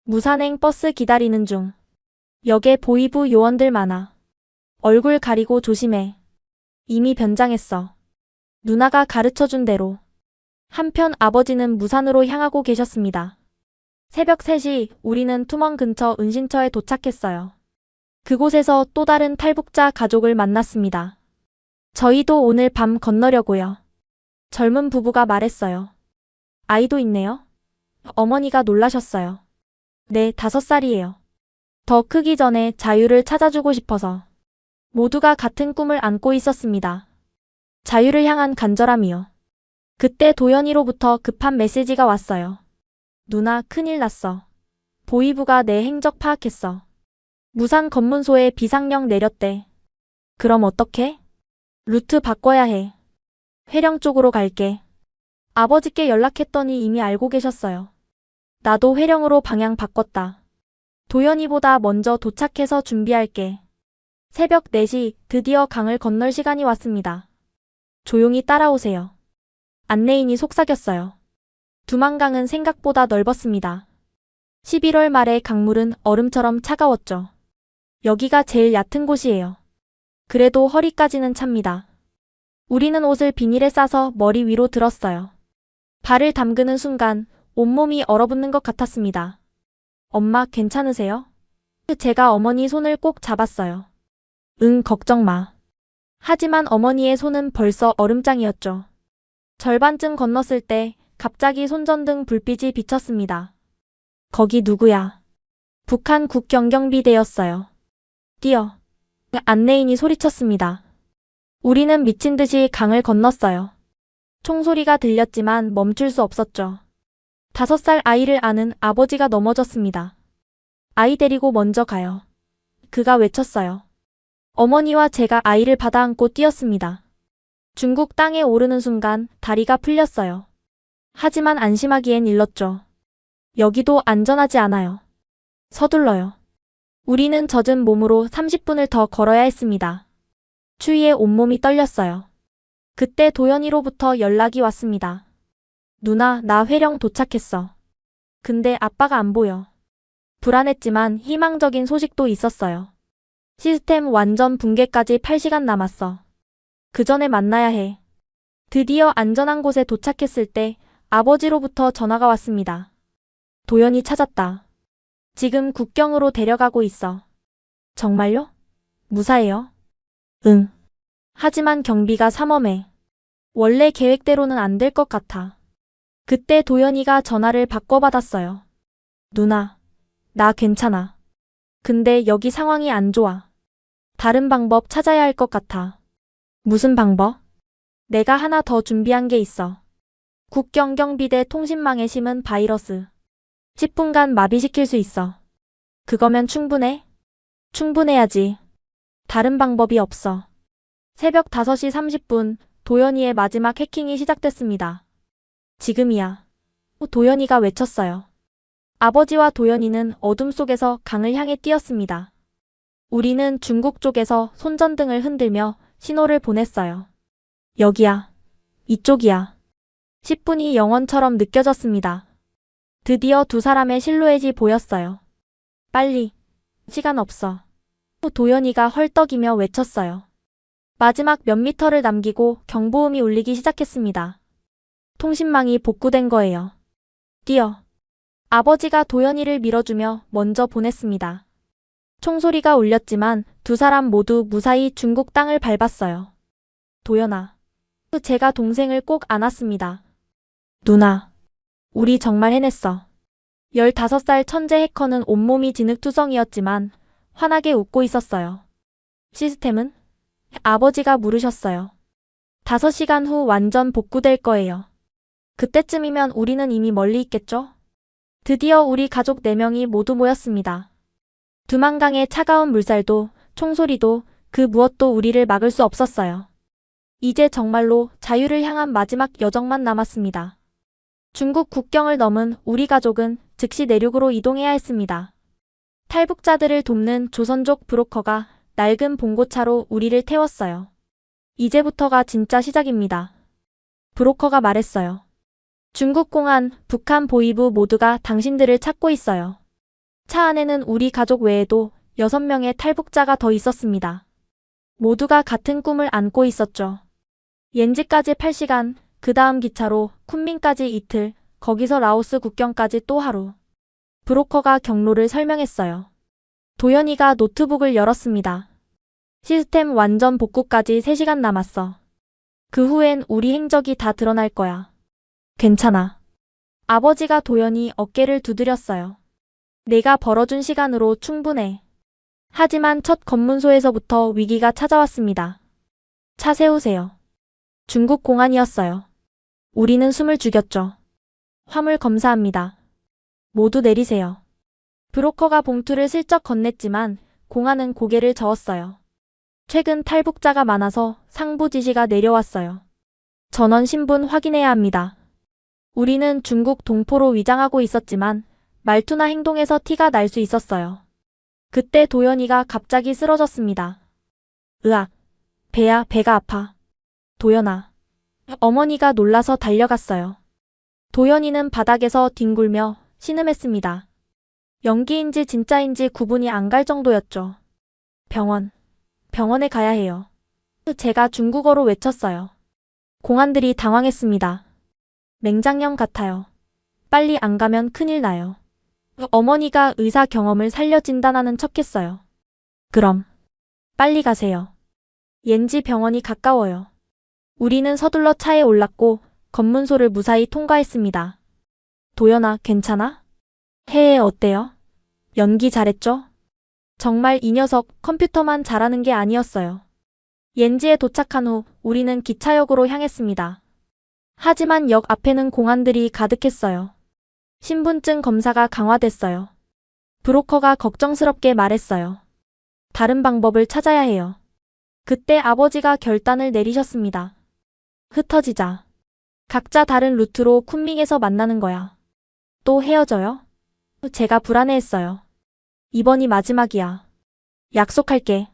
무산행 버스 기다리는 중. 역에 보이부 요원들 많아. 얼굴 가리고 조심해. 이미 변장했어. 누나가 가르쳐준 대로. 한편 아버지는 무산으로 향하고 계셨습니다. 새벽 3시 우리는 투먼 근처 은신처에 도착했어요. 그곳에서 또 다른 탈북자 가족을 만났습니다. 저희도 오늘 밤 건너려고요. 젊은 부부가 말했어요. 아이도 있네요. 어머니가 놀라셨어요. 네, 5살이에요. 더 크기 전에 자유를 찾아주고 싶어서. 모두가 같은 꿈을 안고 있었습니다. 자유를 향한 간절함이요. 그때 도연이로부터 급한 메시지가 왔어요. 누나, 큰일 났어. 보이부가 내 행적 파악했어. 무산 검문소에 비상령 내렸대. 그럼 어떡해? 루트 바꿔야 해. 회령 쪽으로 갈게. 아버지께 연락했더니 이미 알고 계셨어요. 나도 회령으로 방향 바꿨다. 도연이보다 먼저 도착해서 준비할게. 새벽 4시 드디어 강을 건널 시간이 왔습니다. 조용히 따라오세요. 안내인이 속삭였어요. 두만강은 생각보다 넓었습니다. 11월 말에 강물은 얼음처럼 차가웠죠. 여기가 제일 얕은 곳이에요. 그래도 허리까지는 찹니다. 우리는 옷을 비닐에 싸서 머리 위로 들었어요. 발을 담그는 순간 온몸이 얼어붙는 것 같았습니다. 엄마, 괜찮으세요? 제가 어머니 손을 꼭 잡았어요. 응, 걱정 마. 하지만 어머니의 손은 벌써 얼음장이었죠. 절반쯤 건넜을 때 갑자기 손전등 불빛이 비쳤습니다. 거기 누구야? 북한 국경경비대였어요. 뛰어. 안내인이 소리쳤습니다. 우리는 미친 듯이 강을 건넜어요. 총소리가 들렸지만 멈출 수 없었죠. 5살 아이를 아는 아버지가 넘어졌습니다. 아이 데리고 먼저 가요. 그가 외쳤어요. 어머니와 제가 아이를 받아안고 뛰었습니다. 중국 땅에 오르는 순간 다리가 풀렸어요. 하지만 안심하기엔 일렀죠. 여기도 안전하지 않아요. 서둘러요. 우리는 젖은 몸으로 30분을 더 걸어야 했습니다. 추위에 온몸이 떨렸어요. 그때 도연이로부터 연락이 왔습니다. 누나, 나 회령 도착했어. 근데 아빠가 안 보여. 불안했지만 희망적인 소식도 있었어요. 시스템 완전 붕괴까지 8시간 남았어. 그 전에 만나야 해. 드디어 안전한 곳에 도착했을 때 아버지로부터 전화가 왔습니다. 도연이 찾았다. 지금 국경으로 데려가고 있어. 정말요? 무사해요? 응. 하지만 경비가 삼엄해. 원래 계획대로는 안 될 것 같아. 그때 도연이가 전화를 바꿔받았어요. 누나, 나 괜찮아. 근데 여기 상황이 안 좋아. 다른 방법 찾아야 할 것 같아. 무슨 방법? 내가 하나 더 준비한 게 있어. 국경경비대 통신망에 심은 바이러스. 10분간 마비시킬 수 있어. 그거면 충분해? 충분해야지. 다른 방법이 없어. 새벽 5시 30분 도연이의 마지막 해킹이 시작됐습니다. 지금이야. 도연이가 외쳤어요. 아버지와 도연이는 어둠 속에서 강을 향해 뛰었습니다. 우리는 중국 쪽에서 손전등을 흔들며 신호를 보냈어요. 여기야. 이쪽이야. 10분이 영원처럼 느껴졌습니다. 드디어 두 사람의 실루엣이 보였어요. 빨리. 시간 없어. 도연이가 헐떡이며 외쳤어요. 마지막 몇 미터를 남기고 경보음이 울리기 시작했습니다. 통신망이 복구된 거예요. 뛰어. 아버지가 도연이를 밀어주며 먼저 보냈습니다. 총소리가 울렸지만 두 사람 모두 무사히 중국 땅을 밟았어요. 도연아. 제가 동생을 꼭 안았습니다. 누나. 우리 정말 해냈어. 15살 천재 해커는 온몸이 진흙투성이었지만 환하게 웃고 있었어요. 시스템은? 아버지가 물으셨어요. 5시간 후 완전 복구될 거예요. 그때쯤이면 우리는 이미 멀리 있겠죠? 드디어 우리 가족 4명이 모두 모였습니다. 두만강의 차가운 물살도, 총소리도, 그 무엇도 우리를 막을 수 없었어요. 이제 정말로 자유를 향한 마지막 여정만 남았습니다. 중국 국경을 넘은 우리 가족은 즉시 내륙으로 이동해야 했습니다. 탈북자들을 돕는 조선족 브로커가 낡은 봉고차로 우리를 태웠어요. 이제부터가 진짜 시작입니다. 브로커가 말했어요. 중국 공안, 북한 보위부 모두가 당신들을 찾고 있어요. 차 안에는 우리 가족 외에도 6명의 탈북자가 더 있었습니다. 모두가 같은 꿈을 안고 있었죠. 옌지까지 8시간, 그 다음 기차로 쿤민까지 이틀, 거기서 라오스 국경까지 또 하루. 브로커가 경로를 설명했어요. 도연이가 노트북을 열었습니다. 시스템 완전 복구까지 3시간 남았어. 그 후엔 우리 행적이 다 드러날 거야. 괜찮아. 아버지가 도연이 어깨를 두드렸어요. 내가 벌어준 시간으로 충분해. 하지만 첫 검문소에서부터 위기가 찾아왔습니다. 차 세우세요. 중국 공안이었어요. 우리는 숨을 죽였죠. 화물 검사합니다. 모두 내리세요. 브로커가 봉투를 슬쩍 건넸지만 공안은 고개를 저었어요. 최근 탈북자가 많아서 상부 지시가 내려왔어요. 전원 신분 확인해야 합니다. 우리는 중국 동포로 위장하고 있었지만 말투나 행동에서 티가 날 수 있었어요. 그때 도연이가 갑자기 쓰러졌습니다. 으악. 배가 아파. 도연아. 어머니가 놀라서 달려갔어요. 도연이는 바닥에서 뒹굴며 신음했습니다. 연기인지 진짜인지 구분이 안 갈 정도였죠. 병원에 가야 해요. 제가 중국어로 외쳤어요. 공안들이 당황했습니다. 맹장염 같아요. 빨리 안 가면 큰일 나요. 어머니가 의사 경험을 살려 진단하는 척했어요. 그럼 빨리 가세요. 옌지 병원이 가까워요. 우리는 서둘러 차에 올랐고 검문소를 무사히 통과했습니다. 도연아, 괜찮아? 해에 어때요? 연기 잘했죠? 정말 이 녀석 컴퓨터만 잘하는 게 아니었어요. 옌지에 도착한 후 우리는 기차역으로 향했습니다. 하지만 역 앞에는 공안들이 가득했어요. 신분증 검사가 강화됐어요. 브로커가 걱정스럽게 말했어요. 다른 방법을 찾아야 해요. 그때 아버지가 결단을 내리셨습니다. 흩어지자. 각자 다른 루트로 쿤밍에서 만나는 거야. 또 헤어져요? 제가 불안해했어요. 이번이 마지막이야. 약속할게.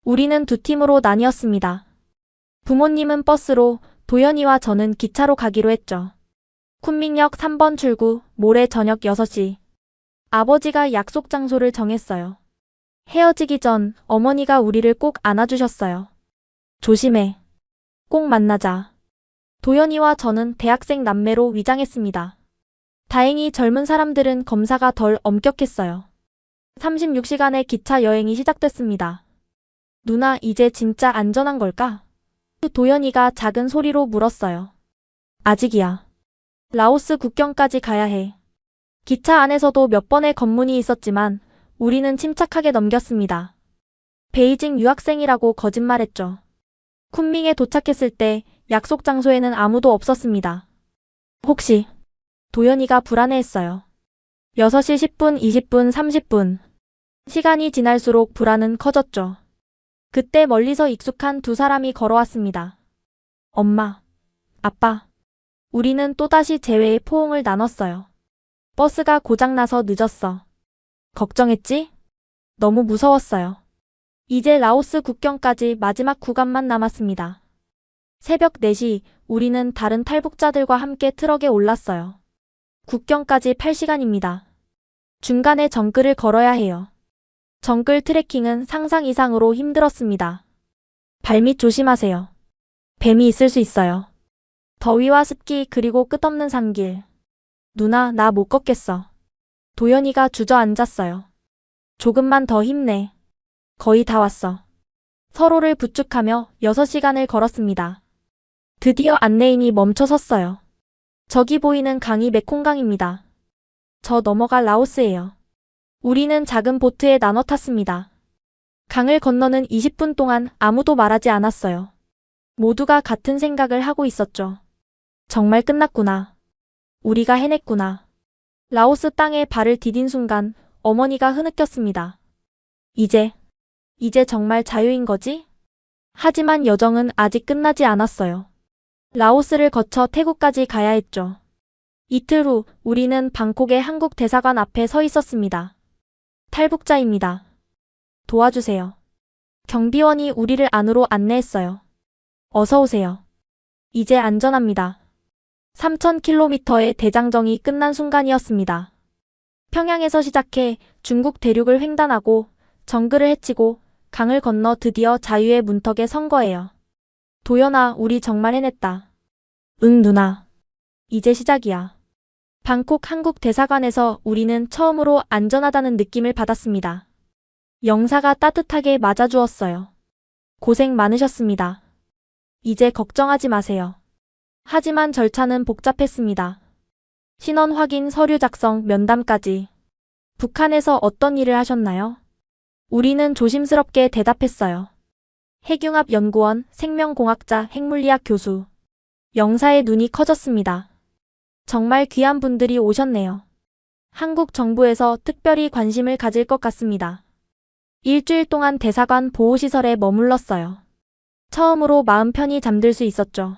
우리는 두 팀으로 나뉘었습니다. 부모님은 버스로, 도연이와 저는 기차로 가기로 했죠. 쿤밍역 3번 출구, 모레 저녁 6시. 아버지가 약속 장소를 정했어요. 헤어지기 전 어머니가 우리를 꼭 안아주셨어요. 조심해. 꼭 만나자. 도연이와 저는 대학생 남매로 위장했습니다. 다행히 젊은 사람들은 검사가 덜 엄격했어요. 36시간의 기차 여행이 시작됐습니다. 누나, 이제 진짜 안전한 걸까? 도연이가 작은 소리로 물었어요. 아직이야. 라오스 국경까지 가야 해. 기차 안에서도 몇 번의 검문이 있었지만 우리는 침착하게 넘겼습니다. 베이징 유학생이라고 거짓말했죠. 쿤밍에 도착했을 때 약속 장소에는 아무도 없었습니다. 혹시? 도연이가 불안해했어요. 6시 10분, 20분, 30분. 시간이 지날수록 불안은 커졌죠. 그때 멀리서 익숙한 두 사람이 걸어왔습니다. 엄마, 아빠. 우리는 또다시 재회의 포옹을 나눴어요. 버스가 고장나서 늦었어. 걱정했지? 너무 무서웠어요. 이제 라오스 국경까지 마지막 구간만 남았습니다. 새벽 4시 우리는 다른 탈북자들과 함께 트럭에 올랐어요. 국경까지 8시간입니다. 중간에 정글을 걸어야 해요. 정글 트레킹은 상상 이상으로 힘들었습니다. 발밑 조심하세요. 뱀이 있을 수 있어요. 더위와 습기 그리고 끝없는 산길. 누나, 나 못 걷겠어. 도연이가 주저앉았어요. 조금만 더 힘내. 거의 다 왔어. 서로를 부축하며 6시간을 걸었습니다. 드디어 안내인이 멈춰 섰어요. 저기 보이는 강이 메콩강입니다. 저 너머가 라오스예요. 우리는 작은 보트에 나눠 탔습니다. 강을 건너는 20분 동안 아무도 말하지 않았어요. 모두가 같은 생각을 하고 있었죠. 정말 끝났구나. 우리가 해냈구나. 라오스 땅에 발을 디딘 순간 어머니가 흐느꼈습니다. 이제 정말 자유인 거지? 하지만 여정은 아직 끝나지 않았어요. 라오스를 거쳐 태국까지 가야 했죠. 이틀 후 우리는 방콕의 한국 대사관 앞에 서 있었습니다. 탈북자입니다. 도와주세요. 경비원이 우리를 안으로 안내했어요. 어서 오세요. 이제 안전합니다. 3,000km의 대장정이 끝난 순간이었습니다. 평양에서 시작해 중국 대륙을 횡단하고 정글을 헤치고 강을 건너 드디어 자유의 문턱에 선 거예요. 도연아, 우리 정말 해냈다. 응, 누나. 이제 시작이야. 방콕 한국 대사관에서 우리는 처음으로 안전하다는 느낌을 받았습니다. 영사가 따뜻하게 맞아주었어요. 고생 많으셨습니다. 이제 걱정하지 마세요. 하지만 절차는 복잡했습니다. 신원 확인, 서류 작성, 면담까지. 북한에서 어떤 일을 하셨나요? 우리는 조심스럽게 대답했어요. 핵융합연구원, 생명공학자, 핵물리학 교수. 영사의 눈이 커졌습니다. 정말 귀한 분들이 오셨네요. 한국 정부에서 특별히 관심을 가질 것 같습니다. 일주일 동안 대사관 보호시설에 머물렀어요. 처음으로 마음 편히 잠들 수 있었죠.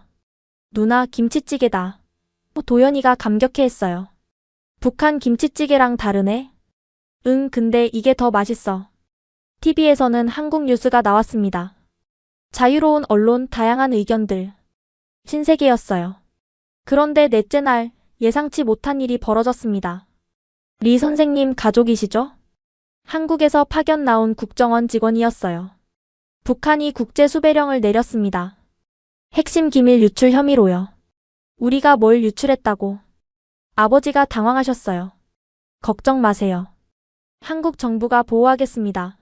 누나, 김치찌개다. 도연이가 감격해했어요. 북한 김치찌개랑 다르네? 응, 근데 이게 더 맛있어. TV에서는 한국 뉴스가 나왔습니다. 자유로운 언론, 다양한 의견들. 신세계였어요. 그런데 넷째 날, 예상치 못한 일이 벌어졌습니다. 리 선생님 가족이시죠? 한국에서 파견 나온 국정원 직원이었어요. 북한이 국제 수배령을 내렸습니다. 핵심 기밀 유출 혐의로요. 우리가 뭘 유출했다고? 아버지가 당황하셨어요. 걱정 마세요. 한국 정부가 보호하겠습니다.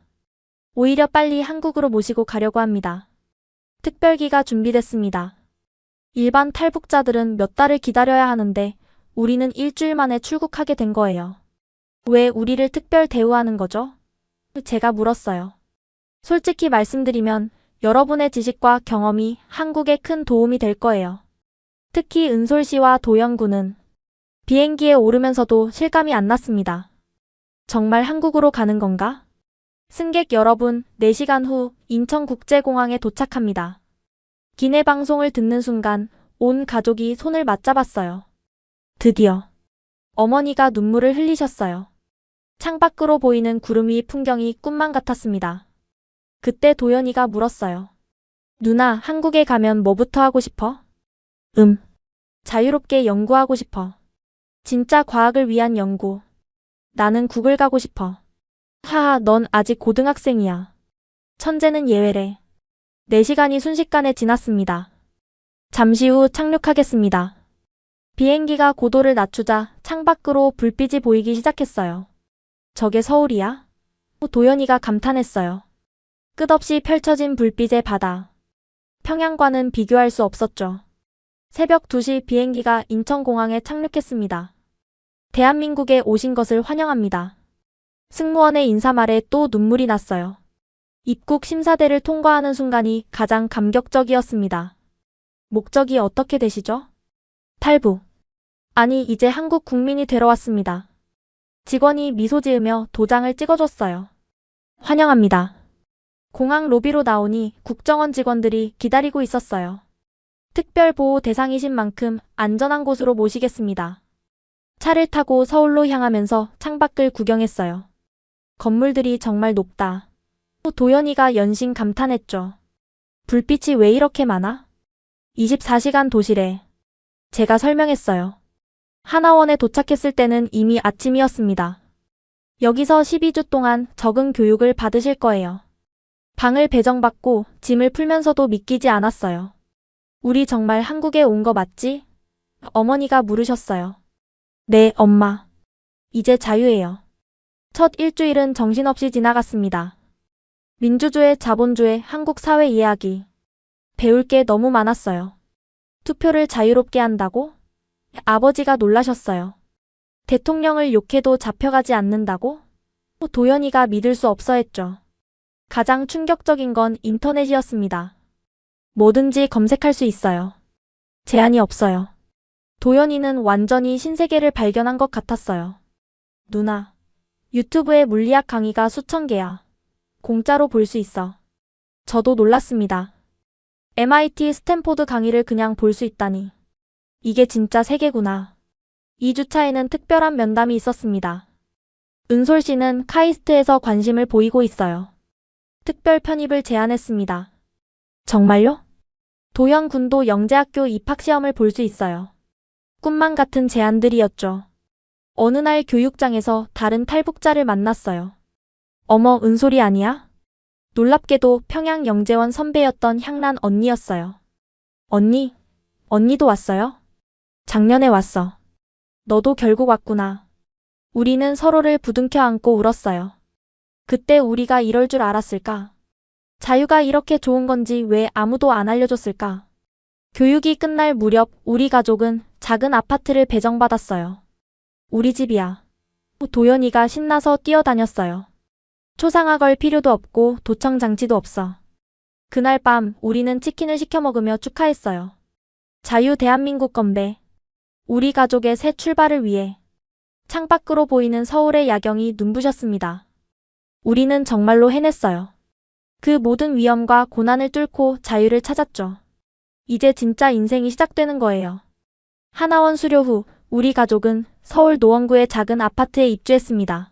오히려 빨리 한국으로 모시고 가려고 합니다. 특별기가 준비됐습니다. 일반 탈북자들은 몇 달을 기다려야 하는데 우리는 일주일 만에 출국하게 된 거예요. 왜 우리를 특별 대우하는 거죠? 제가 물었어요. 솔직히 말씀드리면 여러분의 지식과 경험이 한국에 큰 도움이 될 거예요. 특히 은솔 씨와 도영 군은 비행기에 오르면서도 실감이 안 났습니다. 정말 한국으로 가는 건가? 승객 여러분, 4시간 후 인천국제공항에 도착합니다. 기내 방송을 듣는 순간 온 가족이 손을 맞잡았어요. 드디어 어머니가 눈물을 흘리셨어요. 창밖으로 보이는 구름 위 풍경이 꿈만 같았습니다. 그때 도연이가 물었어요. 누나, 한국에 가면 뭐부터 하고 싶어? 자유롭게 연구하고 싶어. 진짜 과학을 위한 연구. 나는 국을 가고 싶어. 하하, 넌 아직 고등학생이야. 천재는 예외래. 4시간이 순식간에 지났습니다. 잠시 후 착륙하겠습니다. 비행기가 고도를 낮추자 창밖으로 불빛이 보이기 시작했어요. 저게 서울이야? 도연이가 감탄했어요. 끝없이 펼쳐진 불빛의 바다. 평양과는 비교할 수 없었죠. 새벽 2시 비행기가 인천공항에 착륙했습니다. 대한민국에 오신 것을 환영합니다. 승무원의 인사말에 또 눈물이 났어요. 입국 심사대를 통과하는 순간이 가장 감격적이었습니다. 목적이 어떻게 되시죠? 탈북. 아니, 이제 한국 국민이 되러 왔습니다. 직원이 미소 지으며 도장을 찍어줬어요. 환영합니다. 공항 로비로 나오니 국정원 직원들이 기다리고 있었어요. 특별보호 대상이신 만큼 안전한 곳으로 모시겠습니다. 차를 타고 서울로 향하면서 창밖을 구경했어요. 건물들이 정말 높다. 도연이가 연신 감탄했죠. 불빛이 왜 이렇게 많아? 24시간 도시래. 제가 설명했어요. 하나원에 도착했을 때는 이미 아침이었습니다. 여기서 12주 동안 적응 교육을 받으실 거예요. 방을 배정받고 짐을 풀면서도 믿기지 않았어요. 우리 정말 한국에 온 거 맞지? 어머니가 물으셨어요. 네, 엄마. 이제 자유예요. 첫 일주일은 정신없이 지나갔습니다. 민주주의, 자본주의, 한국 사회 이야기. 배울 게 너무 많았어요. 투표를 자유롭게 한다고? 아버지가 놀라셨어요. 대통령을 욕해도 잡혀가지 않는다고? 도연이가 믿을 수 없어 했죠. 가장 충격적인 건 인터넷이었습니다. 뭐든지 검색할 수 있어요. 제한이 없어요. 도연이는 완전히 신세계를 발견한 것 같았어요. 누나, 유튜브에 물리학 강의가 수천 개야. 공짜로 볼 수 있어. 저도 놀랐습니다. MIT 스탠포드 강의를 그냥 볼 수 있다니. 이게 진짜 세계구나. 2주차에는 특별한 면담이 있었습니다. 은솔 씨는 카이스트에서 관심을 보이고 있어요. 특별 편입을 제안했습니다. 정말요? 도영 군도 영재학교 입학시험을 볼 수 있어요. 꿈만 같은 제안들이었죠. 어느 날 교육장에서 다른 탈북자를 만났어요. 어머, 은솔이 아니야? 놀랍게도 평양 영재원 선배였던 향란 언니였어요. 언니? 언니도 왔어요? 작년에 왔어. 너도 결국 왔구나. 우리는 서로를 부둥켜 안고 울었어요. 그때 우리가 이럴 줄 알았을까? 자유가 이렇게 좋은 건지 왜 아무도 안 알려줬을까? 교육이 끝날 무렵 우리 가족은 작은 아파트를 배정받았어요. 우리 집이야. 도연이가 신나서 뛰어다녔어요. 초상화 걸 필요도 없고 도청 장치도 없어. 그날 밤 우리는 치킨을 시켜 먹으며 축하했어요. 자유 대한민국 건배. 우리 가족의 새 출발을 위해. 창밖으로 보이는 서울의 야경이 눈부셨습니다. 우리는 정말로 해냈어요. 그 모든 위험과 고난을 뚫고 자유를 찾았죠. 이제 진짜 인생이 시작되는 거예요. 하나원 수료 후 우리 가족은 서울 노원구의 작은 아파트에 입주했습니다.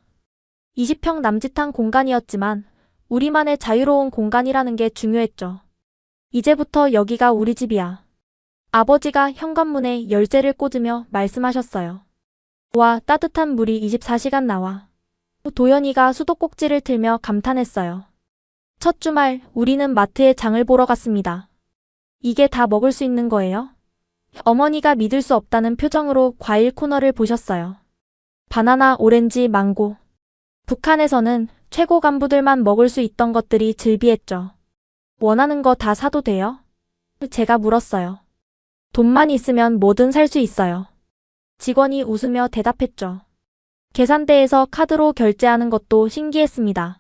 20평 남짓한 공간이었지만 우리만의 자유로운 공간이라는 게 중요했죠. 이제부터 여기가 우리 집이야. 아버지가 현관문에 열쇠를 꽂으며 말씀하셨어요. 와, 따뜻한 물이 24시간 나와. 도연이가 수도꼭지를 틀며 감탄했어요. 첫 주말 우리는 마트에 장을 보러 갔습니다. 이게 다 먹을 수 있는 거예요? 어머니가 믿을 수 없다는 표정으로 과일 코너를 보셨어요. 바나나, 오렌지, 망고. 북한에서는 최고 간부들만 먹을 수 있던 것들이 즐비했죠. 원하는 거 다 사도 돼요? 제가 물었어요. 돈만 있으면 뭐든 살 수 있어요. 직원이 웃으며 대답했죠. 계산대에서 카드로 결제하는 것도 신기했습니다.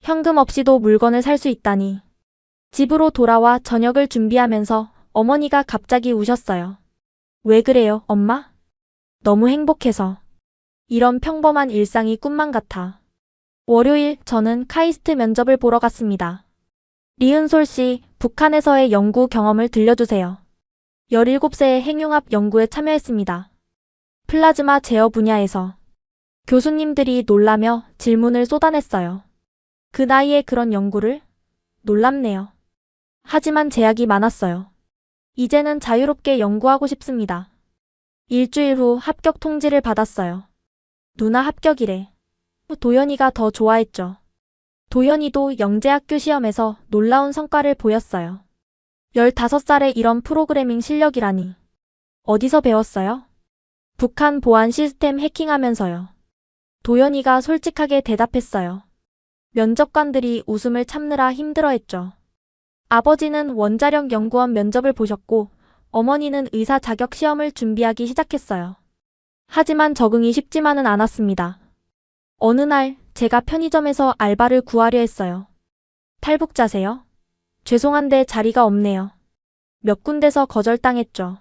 현금 없이도 물건을 살 수 있다니. 집으로 돌아와 저녁을 준비하면서 어머니가 갑자기 우셨어요. 왜 그래요, 엄마? 너무 행복해서. 이런 평범한 일상이 꿈만 같아. 월요일 저는 카이스트 면접을 보러 갔습니다. 리은솔 씨, 북한에서의 연구 경험을 들려주세요. 17세의 핵융합 연구에 참여했습니다. 플라즈마 제어 분야에서. 교수님들이 놀라며 질문을 쏟아냈어요. 그 나이에 그런 연구를? 놀랍네요. 하지만 제약이 많았어요. 이제는 자유롭게 연구하고 싶습니다. 일주일 후 합격 통지를 받았어요. 누나 합격이래. 도연이가 더 좋아했죠. 도연이도 영재학교 시험에서 놀라운 성과를 보였어요. 15살에 이런 프로그래밍 실력이라니. 어디서 배웠어요? 북한 보안 시스템 해킹하면서요. 도연이가 솔직하게 대답했어요. 면접관들이 웃음을 참느라 힘들어했죠. 아버지는 원자력 연구원 면접을 보셨고 어머니는 의사 자격 시험을 준비하기 시작했어요. 하지만 적응이 쉽지만은 않았습니다. 어느 날 제가 편의점에서 알바를 구하려 했어요. 탈북자세요? 죄송한데 자리가 없네요. 몇 군데서 거절당했죠.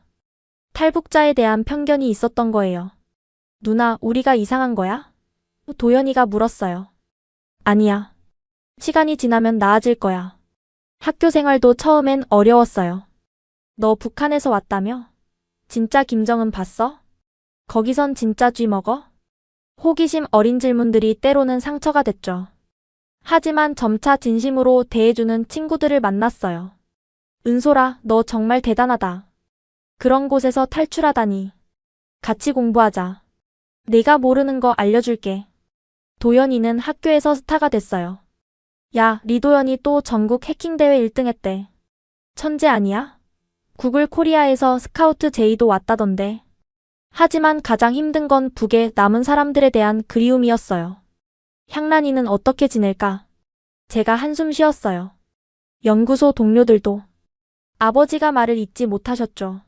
탈북자에 대한 편견이 있었던 거예요. 누나, 우리가 이상한 거야? 도연이가 물었어요. 아니야. 시간이 지나면 나아질 거야. 학교 생활도 처음엔 어려웠어요. 너 북한에서 왔다며? 진짜 김정은 봤어? 거기선 진짜 쥐 먹어? 호기심 어린 질문들이 때로는 상처가 됐죠. 하지만 점차 진심으로 대해주는 친구들을 만났어요. 은솔아, 너 정말 대단하다. 그런 곳에서 탈출하다니. 같이 공부하자. 내가 모르는 거 알려줄게. 도연이는 학교에서 스타가 됐어요. 야, 리도연이 또 전국 해킹대회 1등 했대. 천재 아니야? 구글 코리아에서 스카우트 제의도 왔다던데. 하지만 가장 힘든 건 북에 남은 사람들에 대한 그리움이었어요. 향란이는 어떻게 지낼까? 제가 한숨 쉬었어요. 연구소 동료들도. 아버지가 말을 잊지 못하셨죠.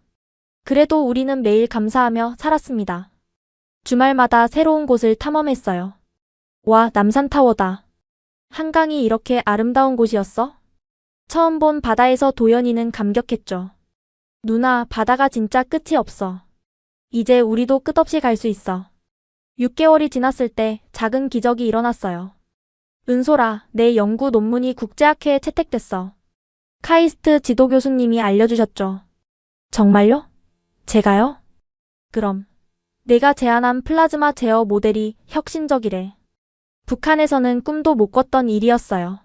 그래도 우리는 매일 감사하며 살았습니다. 주말마다 새로운 곳을 탐험했어요. 와, 남산타워다. 한강이 이렇게 아름다운 곳이었어? 처음 본 바다에서 도연이는 감격했죠. 누나, 바다가 진짜 끝이 없어. 이제 우리도 끝없이 갈 수 있어. 6개월이 지났을 때 작은 기적이 일어났어요. 은솔아, 내 연구 논문이 국제학회에 채택됐어. 카이스트 지도 교수님이 알려주셨죠. 정말요? 제가요? 그럼. 내가 제안한 플라즈마 제어 모델이 혁신적이래. 북한에서는 꿈도 못 꿨던 일이었어요.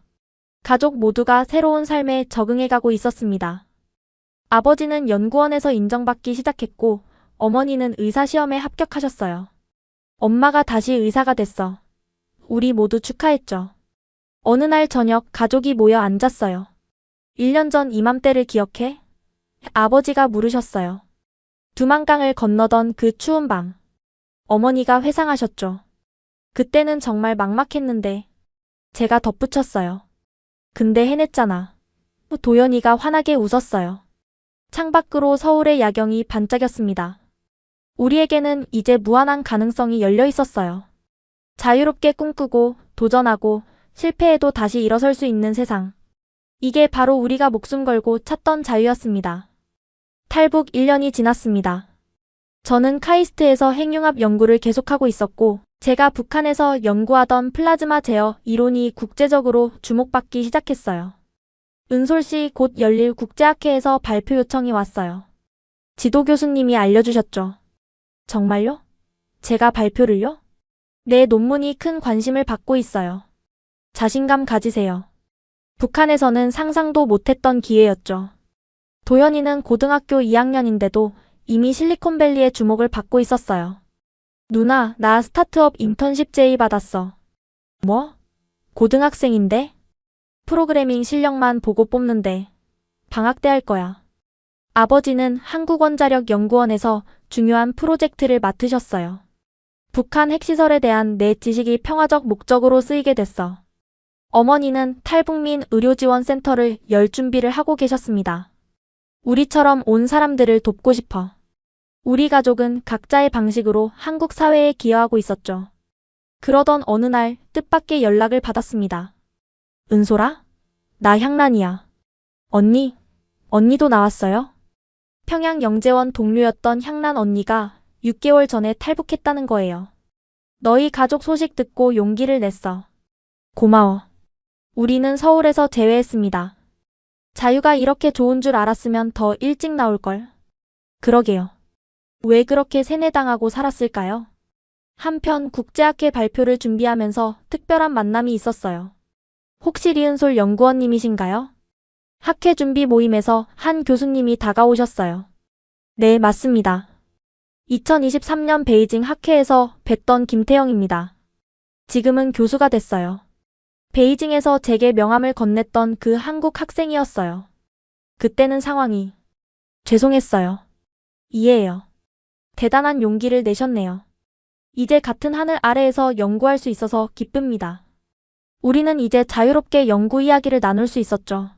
가족 모두가 새로운 삶에 적응해가고 있었습니다. 아버지는 연구원에서 인정받기 시작했고 어머니는 의사시험에 합격하셨어요. 엄마가 다시 의사가 됐어. 우리 모두 축하했죠. 어느 날 저녁 가족이 모여 앉았어요. 1년 전 이맘때를 기억해? 아버지가 물으셨어요. 두만강을 건너던 그 추운 밤. 어머니가 회상하셨죠. 그때는 정말 막막했는데 제가 덧붙였어요. 근데 해냈잖아. 도연이가 환하게 웃었어요. 창밖으로 서울의 야경이 반짝였습니다. 우리에게는 이제 무한한 가능성이 열려 있었어요. 자유롭게 꿈꾸고 도전하고 실패해도 다시 일어설 수 있는 세상. 이게 바로 우리가 목숨 걸고 찾던 자유였습니다. 탈북 1년이 지났습니다. 저는 카이스트에서 핵융합 연구를 계속하고 있었고 제가 북한에서 연구하던 플라즈마 제어 이론이 국제적으로 주목받기 시작했어요. 은솔 씨, 곧 열릴 국제학회에서 발표 요청이 왔어요. 지도 교수님이 알려주셨죠. 정말요? 제가 발표를요? 내 논문이 큰 관심을 받고 있어요. 자신감 가지세요. 북한에서는 상상도 못했던 기회였죠. 도연이는 고등학교 2학년인데도 이미 실리콘밸리의 주목을 받고 있었어요. 누나, 나 스타트업 인턴십 제의 받았어. 뭐? 고등학생인데? 프로그래밍 실력만 보고 뽑는데 방학 때 할 거야. 아버지는 한국원자력연구원에서 중요한 프로젝트를 맡으셨어요. 북한 핵시설에 대한 내 지식이 평화적 목적으로 쓰이게 됐어. 어머니는 탈북민 의료지원센터를 열 준비를 하고 계셨습니다. 우리처럼 온 사람들을 돕고 싶어. 우리 가족은 각자의 방식으로 한국 사회에 기여하고 있었죠. 그러던 어느 날 뜻밖의 연락을 받았습니다. 은솔아? 나 향란이야. 언니도 나왔어요? 평양영재원 동료였던 향란 언니가 6개월 전에 탈북했다는 거예요. 너희 가족 소식 듣고 용기를 냈어. 고마워. 우리는 서울에서 재회했습니다. 자유가 이렇게 좋은 줄 알았으면 더 일찍 나올걸. 그러게요. 왜 그렇게 세뇌당하고 살았을까요? 한편 국제학회 발표를 준비하면서 특별한 만남이 있었어요. 혹시 리은솔 연구원님이신가요? 학회 준비 모임에서 한 교수님이 다가오셨어요. 네, 맞습니다. 2023년 베이징 학회에서 뵀던 김태영입니다. 지금은 교수가 됐어요. 베이징에서 제게 명함을 건넸던 그 한국 학생이었어요. 그때는 상황이 죄송했어요. 이해해요. 대단한 용기를 내셨네요. 이제 같은 하늘 아래에서 연구할 수 있어서 기쁩니다. 우리는 이제 자유롭게 연구 이야기를 나눌 수 있었죠.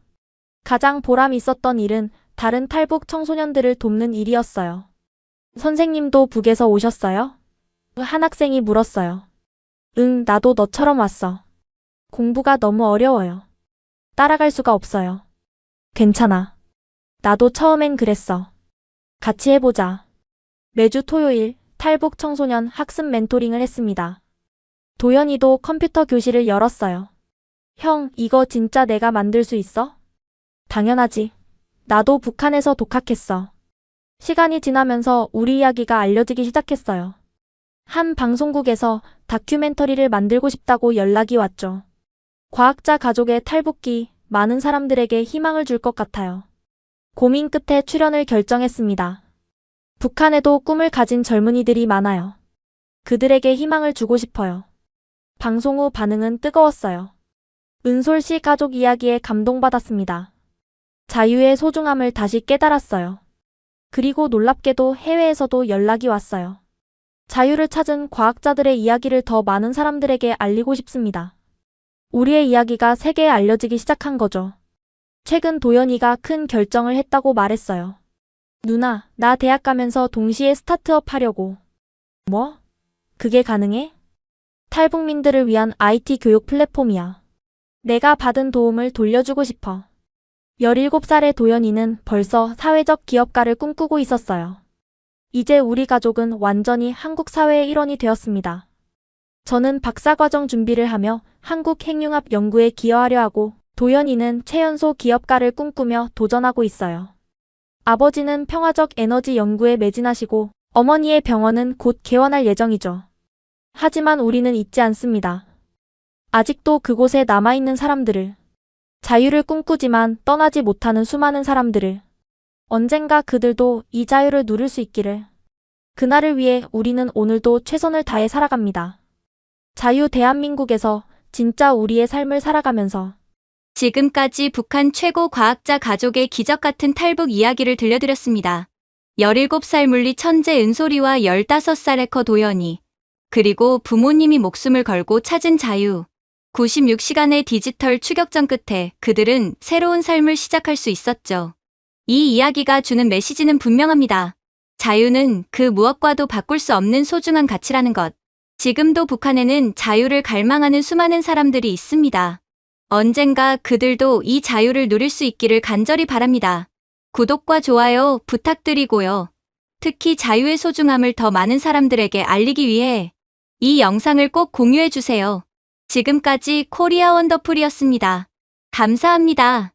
가장 보람 있었던 일은 다른 탈북 청소년들을 돕는 일이었어요. 선생님도 북에서 오셨어요? 한 학생이 물었어요. 응, 나도 너처럼 왔어. 공부가 너무 어려워요. 따라갈 수가 없어요. 괜찮아. 나도 처음엔 그랬어. 같이 해보자. 매주 토요일 탈북 청소년 학습 멘토링을 했습니다. 도연이도 컴퓨터 교실을 열었어요. 형, 이거 진짜 내가 만들 수 있어? 당연하지. 나도 북한에서 독학했어. 시간이 지나면서 우리 이야기가 알려지기 시작했어요. 한 방송국에서 다큐멘터리를 만들고 싶다고 연락이 왔죠. 과학자 가족의 탈북기, 많은 사람들에게 희망을 줄 것 같아요. 고민 끝에 출연을 결정했습니다. 북한에도 꿈을 가진 젊은이들이 많아요. 그들에게 희망을 주고 싶어요. 방송 후 반응은 뜨거웠어요. 은솔 씨 가족 이야기에 감동받았습니다. 자유의 소중함을 다시 깨달았어요. 그리고 놀랍게도 해외에서도 연락이 왔어요. 자유를 찾은 과학자들의 이야기를 더 많은 사람들에게 알리고 싶습니다. 우리의 이야기가 세계에 알려지기 시작한 거죠. 최근 도연이가 큰 결정을 했다고 말했어요. 누나, 나 대학 가면서 동시에 스타트업 하려고. 뭐? 그게 가능해? 탈북민들을 위한 IT 교육 플랫폼이야. 내가 받은 도움을 돌려주고 싶어. 17살의 도연이는 벌써 사회적 기업가를 꿈꾸고 있었어요. 이제 우리 가족은 완전히 한국 사회의 일원이 되었습니다. 저는 박사과정 준비를 하며 한국 핵융합 연구에 기여하려 하고, 도연이는 최연소 기업가를 꿈꾸며 도전하고 있어요. 아버지는 평화적 에너지 연구에 매진하시고, 어머니의 병원은 곧 개원할 예정이죠. 하지만 우리는 잊지 않습니다. 아직도 그곳에 남아있는 사람들을, 자유를 꿈꾸지만 떠나지 못하는 수많은 사람들을, 언젠가 그들도 이 자유를 누릴 수 있기를. 그날을 위해 우리는 오늘도 최선을 다해 살아갑니다. 자유 대한민국에서 진짜 우리의 삶을 살아가면서. 지금까지 북한 최고 과학자 가족의 기적 같은 탈북 이야기를 들려드렸습니다. 17살 물리 천재 은솔이와 15살 해커 도연이, 그리고 부모님이 목숨을 걸고 찾은 자유. 96시간의 디지털 추격전 끝에 그들은 새로운 삶을 시작할 수 있었죠. 이 이야기가 주는 메시지는 분명합니다. 자유는 그 무엇과도 바꿀 수 없는 소중한 가치라는 것. 지금도 북한에는 자유를 갈망하는 수많은 사람들이 있습니다. 언젠가 그들도 이 자유를 누릴 수 있기를 간절히 바랍니다. 구독과 좋아요 부탁드리고요. 특히 자유의 소중함을 더 많은 사람들에게 알리기 위해 이 영상을 꼭 공유해주세요. 지금까지 코리아 원더풀이었습니다. 감사합니다.